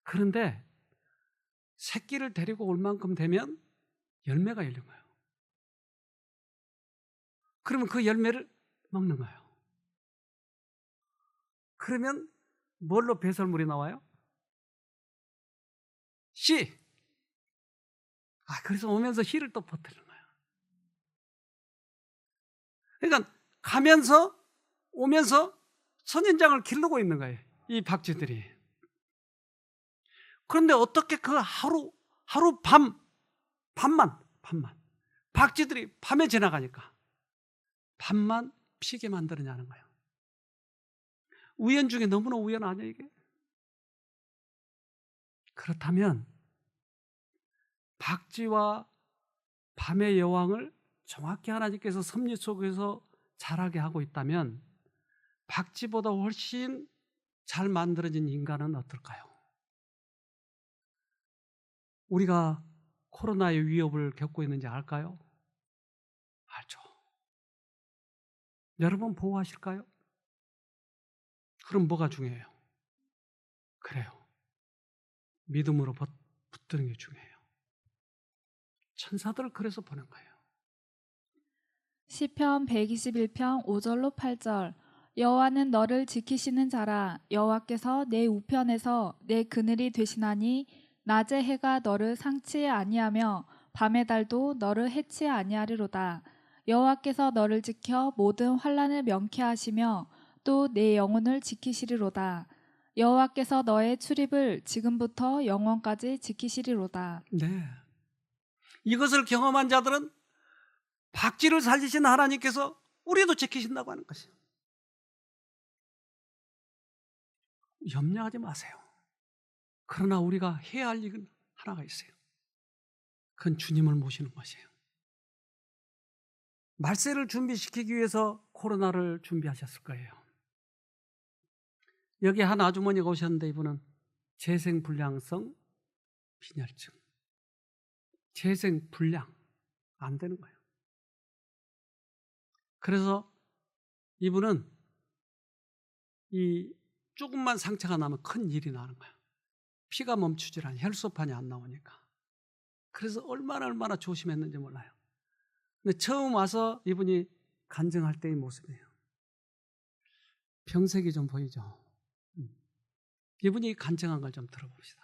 그런데 새끼를 데리고 올 만큼 되면 열매가 열린 거예요. 그러면 그 열매를 먹는 거예요. 그러면 뭘로 배설물이 나와요? 씨. 그래서 오면서 씨를 또 퍼뜨리는 거예요. 그러니까 가면서 오면서 선인장을 기르고 있는 거예요, 이 박쥐들이. 그런데 어떻게 그 하루 밤만 박쥐들이 밤에 지나가니까 밤만 피게 만드느냐는 거예요. 우연 중에 너무나 우연 아니에요, 이게? 그렇다면 박쥐와 밤의 여왕을 정확히 하나님께서 섭리 속에서 자라게 하고 있다면 박쥐보다 훨씬 잘 만들어진 인간은 어떨까요? 우리가 코로나의 위협을 겪고 있는지 알까요? 알죠. 여러분 보호하실까요? 그럼 뭐가 중요해요? 그래요. 믿음으로 붙드는 게 중요해요. 천사들을 그래서 보낸 거예요. 시편 121편 5절로 8절. 여호와는 너를 지키시는 자라. 여호와께서 내 우편에서 내 그늘이 되시나니 낮의 해가 너를 상치 아니하며 밤의 달도 너를 해치 아니하리로다. 여호와께서 너를 지켜 모든 환난을 명쾌하시며 또 내 영혼을 지키시리로다. 여호와께서 너의 출입을 지금부터 영원까지 지키시리로다. 네. 이것을 경험한 자들은 박쥐를 살리신 하나님께서 우리도 지키신다고 하는 것이에요. 염려하지 마세요. 그러나 우리가 해야 할 일은 하나가 있어요. 그건 주님을 모시는 것이에요. 말세를 준비시키기 위해서 코로나를 준비하셨을 거예요. 여기 한 아주머니가 오셨는데 이분은 재생불량성 빈혈증. 재생불량 안 되는 거예요. 그래서 이분은 이 조금만 상처가 나면 큰 일이 나는 거예요. 피가 멈추질 않아요. 혈소판이 안 나오니까. 그래서 얼마나 조심했는지 몰라요. 근데 처음 와서 이분이 간증할 때의 모습이에요. 병색이 좀 보이죠? 이분이 간증한 걸 좀 들어봅시다.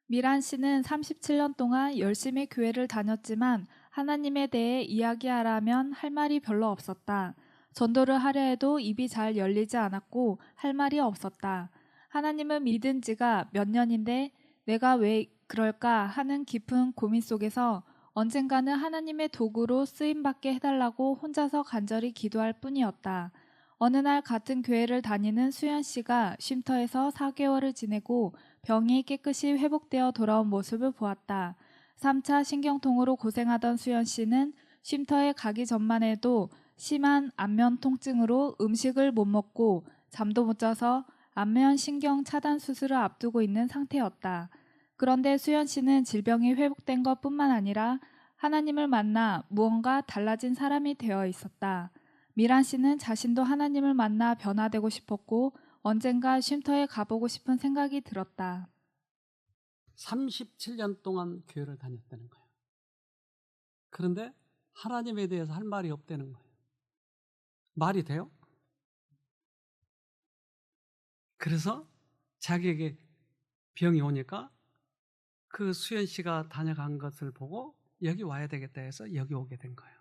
미란 씨는 37년 동안 열심히 교회를 다녔지만 하나님에 대해 이야기하라면 할 말이 별로 없었다. 전도를 하려 해도 입이 잘 열리지 않았고 할 말이 없었다. 하나님을 믿은 지가 몇 년인데 내가 왜 그럴까 하는 깊은 고민 속에서 언젠가는 하나님의 도구로 쓰임받게 해달라고 혼자서 간절히 기도할 뿐이었다. 어느 날 같은 교회를 다니는 수연 씨가 쉼터에서 4개월을 지내고 병이 깨끗이 회복되어 돌아온 모습을 보았다. 3차 신경통으로 고생하던 수연 씨는 쉼터에 가기 전만 해도 심한 안면 통증으로 음식을 못 먹고 잠도 못 자서 안면 신경 차단 수술을 앞두고 있는 상태였다. 그런데 수연 씨는 질병이 회복된 것뿐만 아니라 하나님을 만나 무언가 달라진 사람이 되어 있었다. 미란 씨는 자신도 하나님을 만나 변화되고 싶었고 언젠가 쉼터에 가보고 싶은 생각이 들었다. 37년 동안 교회를 다녔다는 거예요. 그런데 하나님에 대해서 할 말이 없다는 거예요. 말이 돼요? 그래서 자기에게 병이 오니까 그 수연 씨가 다녀간 것을 보고 여기 와야 되겠다 해서 여기 오게 된 거예요.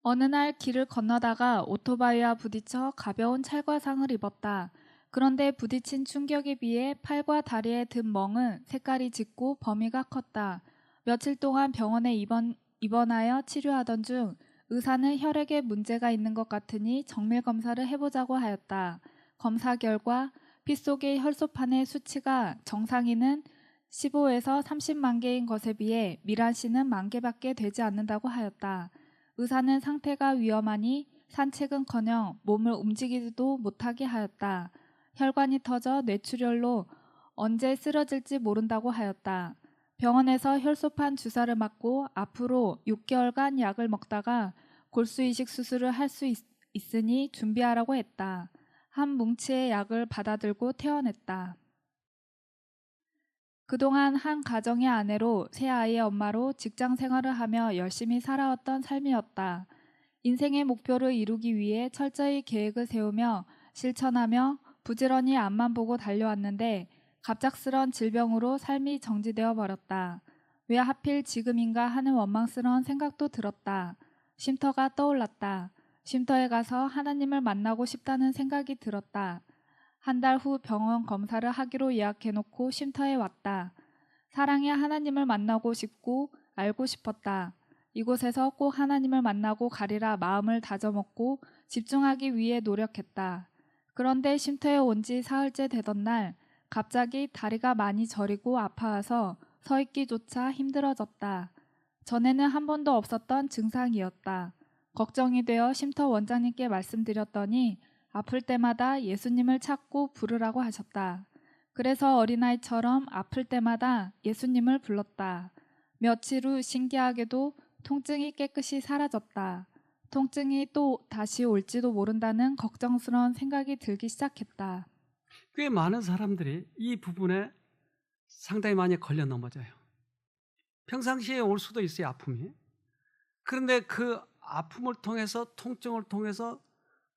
어느 날 길을 건너다가 오토바이와 부딪혀 가벼운 찰과상을 입었다. 그런데 부딪힌 충격에 비해 팔과 다리에 든 멍은 색깔이 짙고 범위가 컸다. 며칠 동안 병원에 입원하여 치료하던 중 의사는 혈액에 문제가 있는 것 같으니 정밀 검사를 해보자고 하였다. 검사 결과 피 속의 혈소판의 수치가 정상인은 15에서 30만 개인 것에 비해 미란 씨는 1만 개밖에 되지 않는다고 하였다. 의사는 상태가 위험하니 산책은커녕 몸을 움직이지도 못하게 하였다. 혈관이 터져 뇌출혈로 언제 쓰러질지 모른다고 하였다. 병원에서 혈소판 주사를 맞고 앞으로 6개월간 약을 먹다가 골수이식 수술을 할 수 있으니 준비하라고 했다. 한 뭉치의 약을 받아들고 퇴원했다. 그동안 한 가정의 아내로 세 아이의 엄마로 직장 생활을 하며 열심히 살아왔던 삶이었다. 인생의 목표를 이루기 위해 철저히 계획을 세우며 실천하며 부지런히 앞만 보고 달려왔는데 갑작스런 질병으로 삶이 정지되어 버렸다. 왜 하필 지금인가 하는 원망스러운 생각도 들었다. 쉼터가 떠올랐다. 쉼터에 가서 하나님을 만나고 싶다는 생각이 들었다. 한 달 후 병원 검사를 하기로 예약해놓고 쉼터에 왔다. 사랑의 하나님을 만나고 싶고 알고 싶었다. 이곳에서 꼭 하나님을 만나고 가리라 마음을 다져먹고 집중하기 위해 노력했다. 그런데 쉼터에 온 지 사흘째 되던 날 갑자기 다리가 많이 저리고 아파와서 서 있기조차 힘들어졌다. 전에는 한 번도 없었던 증상이었다. 걱정이 되어 쉼터 원장님께 말씀드렸더니 아플 때마다 예수님을 찾고 부르라고 하셨다. 그래서 어린아이처럼 아플 때마다 예수님을 불렀다. 며칠 후 신기하게도 통증이 깨끗이 사라졌다. 통증이 또 다시 올지도 모른다는 걱정스러운 생각이 들기 시작했다. 꽤 많은 사람들이 이 부분에 상당히 많이 걸려 넘어져요. 평상시에 올 수도 있어요, 아픔이. 그런데 그 아픔을 통해서, 통증을 통해서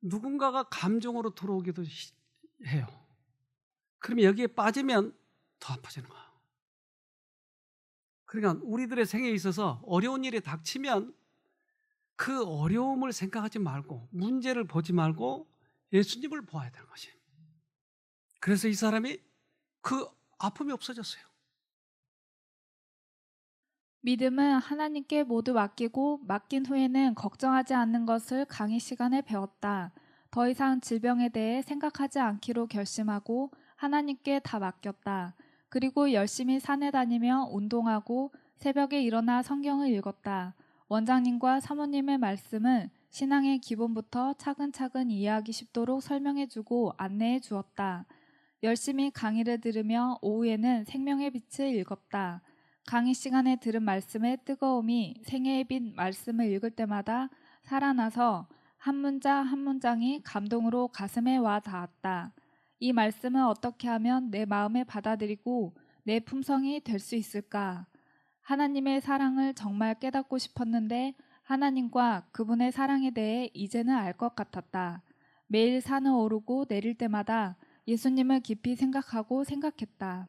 누군가가 감정으로 들어오기도 해요. 그러면 여기에 빠지면 더 아파지는 거예요. 그러니까 우리들의 생애에 있어서 어려운 일이 닥치면 그 어려움을 생각하지 말고, 문제를 보지 말고 예수님을 보아야 되는 것이에요. 그래서 이 사람이 그 아픔이 없어졌어요. 믿음은 하나님께 모두 맡기고 맡긴 후에는 걱정하지 않는 것을 강의 시간에 배웠다. 더 이상 질병에 대해 생각하지 않기로 결심하고 하나님께 다 맡겼다. 그리고 열심히 산에 다니며 운동하고 새벽에 일어나 성경을 읽었다. 원장님과 사모님의 말씀은 신앙의 기본부터 차근차근 이해하기 쉽도록 설명해주고 안내해 주었다. 열심히 강의를 들으며 오후에는 생명의 빛을 읽었다. 강의 시간에 들은 말씀의 뜨거움이 생애의 빛 말씀을 읽을 때마다 살아나서 한 문장 한 문장이 감동으로 가슴에 와 닿았다. 이 말씀은 어떻게 하면 내 마음에 받아들이고 내 품성이 될 수 있을까? 하나님의 사랑을 정말 깨닫고 싶었는데 하나님과 그분의 사랑에 대해 이제는 알 것 같았다. 매일 산을 오르고 내릴 때마다 예수님을 깊이 생각하고 생각했다.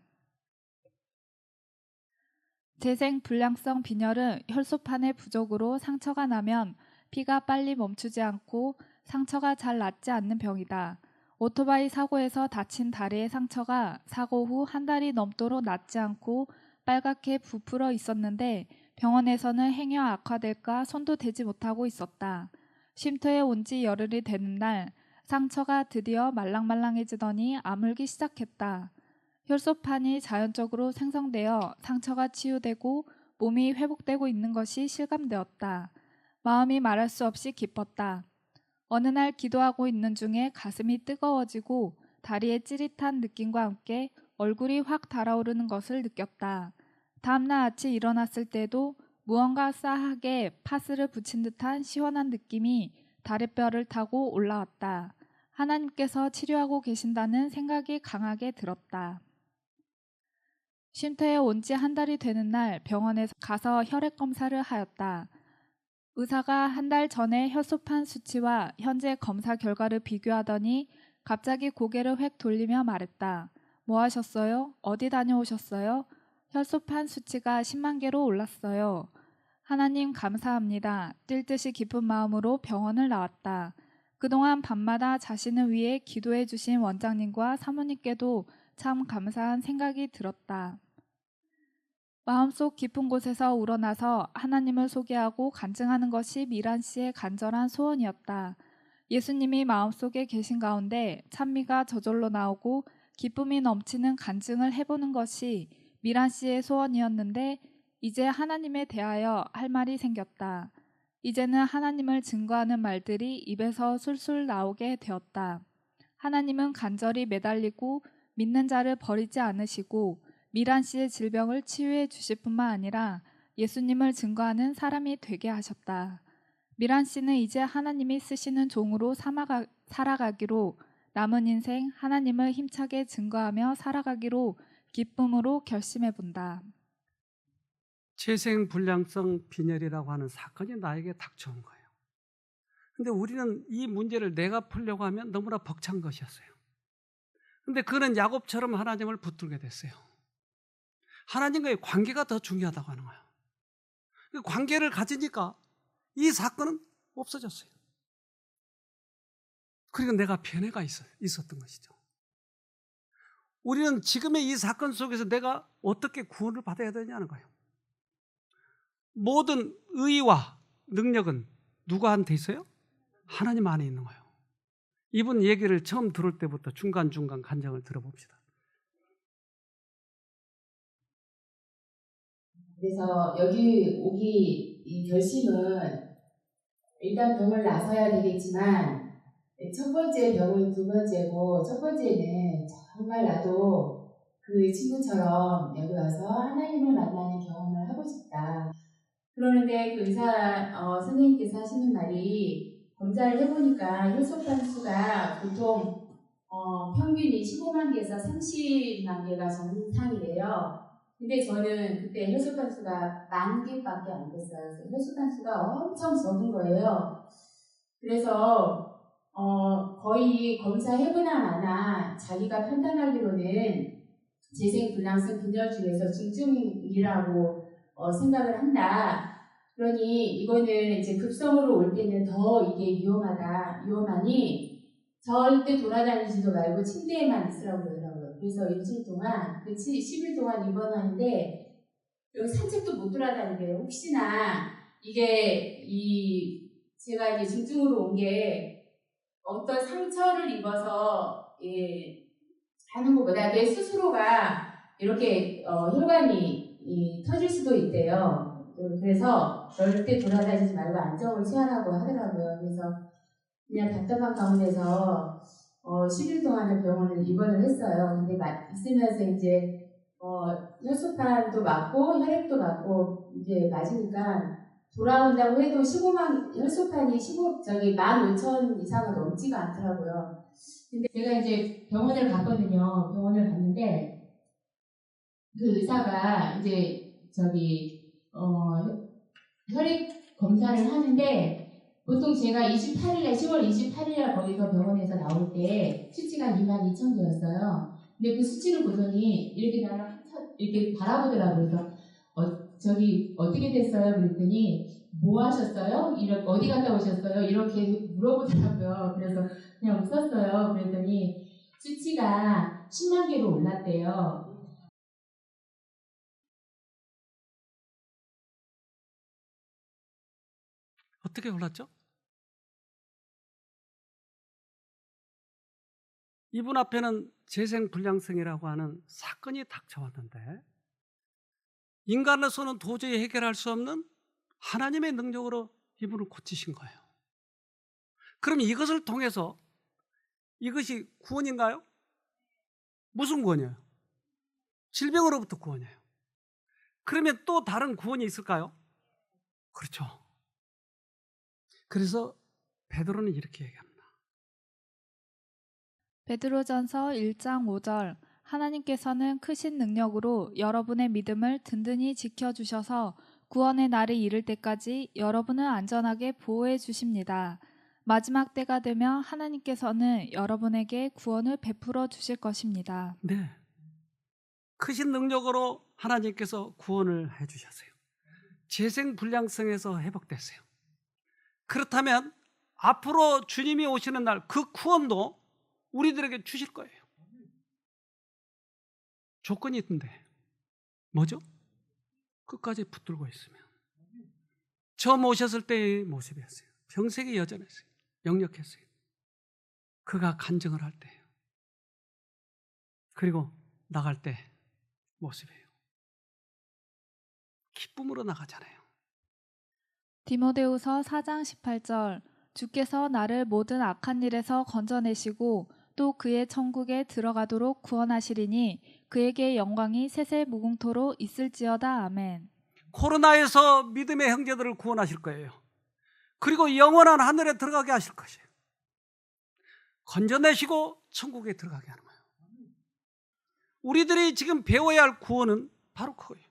재생 불량성 빈혈은 혈소판의 부족으로 상처가 나면 피가 빨리 멈추지 않고 상처가 잘 낫지 않는 병이다. 오토바이 사고에서 다친 다리의 상처가 사고 후 한 달이 넘도록 낫지 않고 빨갛게 부풀어 있었는데 병원에서는 행여 악화될까 손도 대지 못하고 있었다. 쉼터에 온 지 열흘이 되는 날 상처가 드디어 말랑말랑해지더니 아물기 시작했다. 혈소판이 자연적으로 생성되어 상처가 치유되고 몸이 회복되고 있는 것이 실감되었다. 마음이 말할 수 없이 기뻤다. 어느 날 기도하고 있는 중에 가슴이 뜨거워지고 다리에 찌릿한 느낌과 함께 얼굴이 확 달아오르는 것을 느꼈다. 다음날 아침 일어났을 때도 무언가 싸하게 파스를 붙인 듯한 시원한 느낌이 다리뼈를 타고 올라왔다. 하나님께서 치료하고 계신다는 생각이 강하게 들었다. 쉼터에 온 지 한 달이 되는 날 병원에 가서 혈액 검사를 하였다. 의사가 한 달 전에 혈소판 수치와 현재 검사 결과를 비교하더니 갑자기 고개를 획 돌리며 말했다. 뭐 하셨어요? 어디 다녀오셨어요? 혈소판 수치가 10만 개로 올랐어요. 하나님 감사합니다. 뛸 듯이 기쁜 마음으로 병원을 나왔다. 그동안 밤마다 자신을 위해 기도해 주신 원장님과 사모님께도 참 감사한 생각이 들었다. 마음속 깊은 곳에서 우러나서 하나님을 소개하고 간증하는 것이 미란 씨의 간절한 소원이었다. 예수님이 마음속에 계신 가운데 찬미가 저절로 나오고 기쁨이 넘치는 간증을 해보는 것이 미란 씨의 소원이었는데 이제 하나님에 대하여 할 말이 생겼다. 이제는 하나님을 증거하는 말들이 입에서 술술 나오게 되었다. 하나님은 간절히 매달리고 믿는 자를 버리지 않으시고 미란 씨의 질병을 치유해 주실 뿐만 아니라 예수님을 증거하는 사람이 되게 하셨다. 미란 씨는 이제 하나님이 쓰시는 종으로 살아가기로, 남은 인생 하나님을 힘차게 증거하며 살아가기로 기쁨으로 결심해 본다. 재생불량성 빈혈이라고 하는 사건이 나에게 닥쳐온 거예요. 근데 우리는 이 문제를 내가 풀려고 하면 너무나 벅찬 것이었어요. 근데 그는 야곱처럼 하나님을 붙들게 됐어요. 하나님과의 관계가 더 중요하다고 하는 거예요. 그 관계를 가지니까 이 사건은 없어졌어요. 그리고 내가 변화가 있었던 것이죠. 우리는 지금의 이 사건 속에서 내가 어떻게 구원을 받아야 되냐는 거예요. 모든 의와 능력은 누구한테 있어요? 하나님 안에 있는 거예요. 이분 얘기를 처음 들을 때부터 중간중간 간증을 들어봅시다. 그래서 여기 오기 이 결심은 일단 병을 나서야 되겠지만 첫 번째 병은 두 번째고, 첫 번째는 정말 나도 그 친구처럼 여기 와서 하나님을 만나는 경험을 하고 싶다. 그러는데 그 의사 선생님께서 하시는 말이, 검사를 해보니까 혈소판 수가 보통 평균이 15만 개에서 30만 개가 정상이래요. 근데 저는 그때 혈소판 수가 10,000개밖에 안 됐어요. 그래서 혈소판 수가 엄청 적은 거예요. 그래서 거의 검사해보나 마나 자기가 판단하기로는 재생불량성 빈혈 중에서 중증이라고 생각을 한다. 그러니 이거는 이제 급성으로 올 때는 더 이게 위험하니 절대 돌아다니지도 말고 침대에만 있으라고 그러더라고요. 그래서 일주일 동안, 10일 동안 입원하는데 여기 산책도 못 돌아다니게요. 혹시나 이게 제가 이제 중증으로 온 게 어떤 상처를 입어서 하는 것보다 내 스스로가 이렇게 혈관이 터질 수도 있대요. 그래서 절대 돌아다니지 말고 안정을 취하라고 하더라고요. 그래서 그냥 답답한 가운데서 10일 동안은 병원을 입원을 했어요. 근데 있으면서 이제 혈소판도 맞고 혈액도 맞고 이제 맞으니까 돌아온다고 해도 15만 혈소판이 15,000 이상은 넘지가 않더라고요. 근데 제가 이제 병원을 갔거든요. 병원을 갔는데 그 의사가 이제 혈액 검사를 하는데, 보통 제가 10월 28일에 거기서 병원에서 나올 때 수치가 22,000개였어요. 근데 그 수치를 보더니 이렇게 나를 이렇게 바라보더라고요. 그래서 어떻게 됐어요? 그랬더니 뭐 하셨어요? 어디 갔다 오셨어요? 이렇게 물어보더라고요. 그래서 그냥 웃었어요. 그랬더니 수치가 10만 개로 올랐대요. 어떻게 올랐죠? 이분 앞에는 재생불량성이라고 하는 사건이 닥쳐왔는데 인간으로서는 도저히 해결할 수 없는 하나님의 능력으로 이분을 고치신 거예요. 그럼 이것을 통해서 이것이 구원인가요? 무슨 구원이에요? 질병으로부터 구원이에요. 그러면 또 다른 구원이 있을까요? 그렇죠. 그래서 베드로는 이렇게 얘기합니다. 베드로전서 1장 5절, 하나님께서는 크신 능력으로 여러분의 믿음을 든든히 지켜주셔서 구원의 날이 이를 때까지 여러분을 안전하게 보호해 주십니다. 마지막 때가 되면 하나님께서는 여러분에게 구원을 베풀어 주실 것입니다. 네, 크신 능력으로 하나님께서 구원을 해주셨어요. 재생불량성에서 회복됐어요. 그렇다면 앞으로 주님이 오시는 날 그 구원도 우리들에게 주실 거예요. 조건이 있던데 뭐죠? 끝까지 붙들고 있으면. 처음 오셨을 때의 모습이었어요. 평생이 여전했어요. 역력했어요. 그가 간증을 할 때예요. 그리고 나갈 때 모습이에요. 기쁨으로 나가잖아요. 디모데후서 4장 18절 주께서 나를 모든 악한 일에서 건져내시고 또 그의 천국에 들어가도록 구원하시리니 그에게 영광이 세세 무궁토로 있을지어다. 아멘. 코로나에서 믿음의 형제들을 구원하실 거예요. 그리고 영원한 하늘에 들어가게 하실 것이에요. 건져내시고 천국에 들어가게 하는 거예요. 우리들이 지금 배워야 할 구원은 바로 그거예요.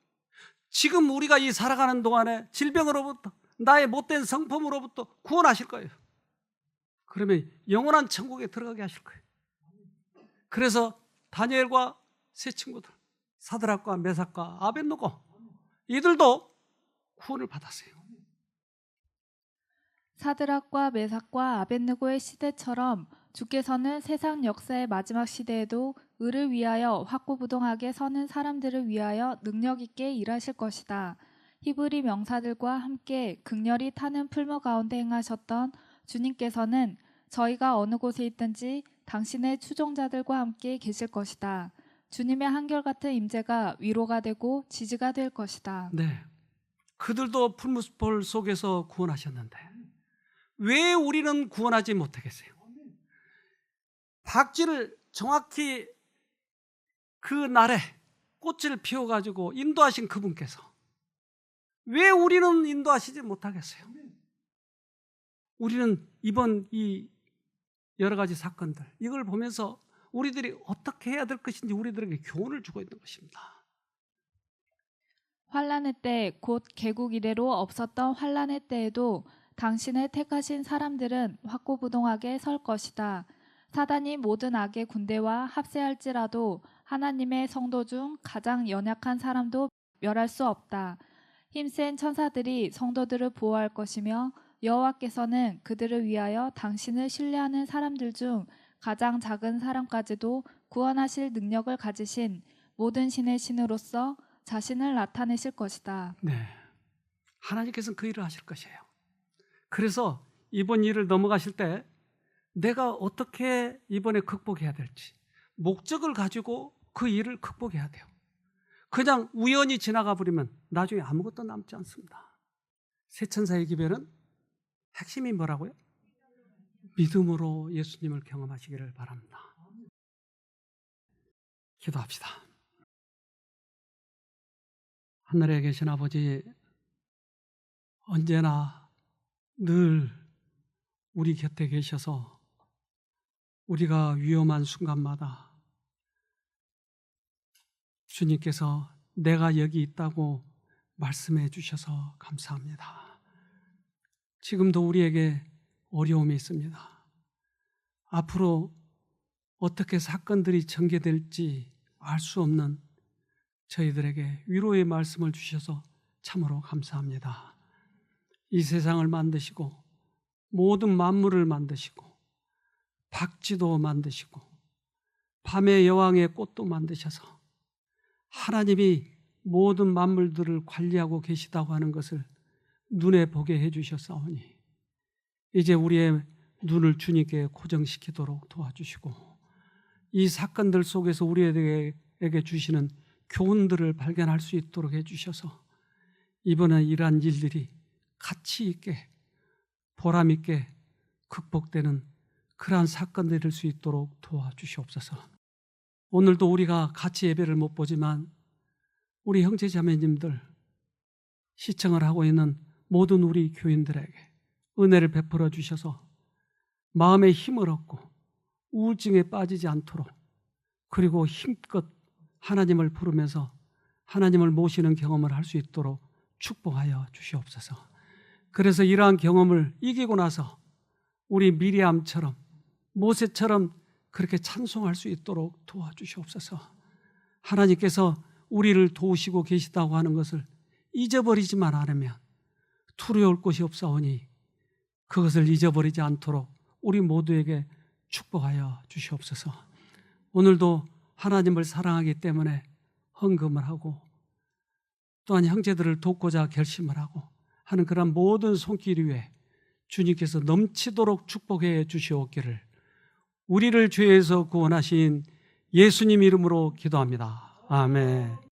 지금 우리가 이 살아가는 동안에 질병으로부터, 나의 못된 성품으로부터 구원하실 거예요. 그러면 영원한 천국에 들어가게 하실 거예요. 그래서 다니엘과 세 친구들, 사드락과 메삭과 아벳느고, 이들도 구원을 받았어요. 사드락과 메삭과 아벳느고의 시대처럼 주께서는 세상 역사의 마지막 시대에도 의를 위하여 확고부동하게 서는 사람들을 위하여 능력 있게 일하실 것이다. 히브리 명사들과 함께 극렬히 타는 풀무 가운데 행하셨던 주님께서는 저희가 어느 곳에 있든지 당신의 추종자들과 함께 계실 것이다. 주님의 한결같은 임재가 위로가 되고 지지가 될 것이다. 네, 그들도 풀무불 속에서 구원하셨는데 왜 우리는 구원하지 못하겠어요? 박쥐를 정확히 그 날에 꽃을 피워가지고 인도하신 그분께서 왜 우리는 인도하시지 못하겠어요? 우리는 이번 이 여러 가지 사건들, 이걸 보면서 우리들이 어떻게 해야 될 것인지 우리들에게 교훈을 주고 있는 것입니다. 환란의 때, 곧 개국 이래로 없었던 환란의 때에도 당신의 택하신 사람들은 확고부동하게 설 것이다. 사단이 모든 악의 군대와 합세할지라도 하나님의 성도 중 가장 연약한 사람도 멸할 수 없다. 힘센 천사들이 성도들을 보호할 것이며 여호와께서는 그들을 위하여 당신을 신뢰하는 사람들 중 가장 작은 사람까지도 구원하실 능력을 가지신 모든 신의 신으로서 자신을 나타내실 것이다. 네, 하나님께서는 그 일을 하실 것이에요. 그래서 이번 일을 넘어가실 때 내가 어떻게 이번에 극복해야 될지 목적을 가지고 그 일을 극복해야 돼요. 그냥 우연히 지나가 버리면 나중에 아무것도 남지 않습니다. 새 천사의 기별은 핵심이 뭐라고요? 믿음으로 예수님을 경험하시기를 바랍니다. 기도합시다. 하늘에 계신 아버지, 언제나 늘 우리 곁에 계셔서 우리가 위험한 순간마다 주님께서 내가 여기 있다고 말씀해 주셔서 감사합니다. 지금도 우리에게 어려움이 있습니다. 앞으로 어떻게 사건들이 전개될지 알 수 없는 저희들에게 위로의 말씀을 주셔서 참으로 감사합니다. 이 세상을 만드시고 모든 만물을 만드시고 박쥐도 만드시고 밤의 여왕의 꽃도 만드셔서 하나님이 모든 만물들을 관리하고 계시다고 하는 것을 눈에 보게 해주셨사오니 이제 우리의 눈을 주님께 고정시키도록 도와주시고 이 사건들 속에서 우리에게 주시는 교훈들을 발견할 수 있도록 해주셔서 이번에 이러한 일들이 가치 있게 보람 있게 극복되는 그러한 사건들이 될 수 있도록 도와주시옵소서. 오늘도 우리가 같이 예배를 못 보지만 우리 형제자매님들, 시청을 하고 있는 모든 우리 교인들에게 은혜를 베풀어 주셔서 마음의 힘을 얻고 우울증에 빠지지 않도록 그리고 힘껏 하나님을 부르면서 하나님을 모시는 경험을 할 수 있도록 축복하여 주시옵소서. 그래서 이러한 경험을 이기고 나서 우리 미리암처럼 모세처럼 그렇게 찬송할 수 있도록 도와주시옵소서. 하나님께서 우리를 도우시고 계시다고 하는 것을 잊어버리지만 않으면 두려울 곳이 없사오니 그것을 잊어버리지 않도록 우리 모두에게 축복하여 주시옵소서. 오늘도 하나님을 사랑하기 때문에 헌금을 하고 또한 형제들을 돕고자 결심을 하고 하는 그런 모든 손길 위에 주님께서 넘치도록 축복해 주시옵기를 우리를 죄에서 구원하신 예수님 이름으로 기도합니다. 아멘.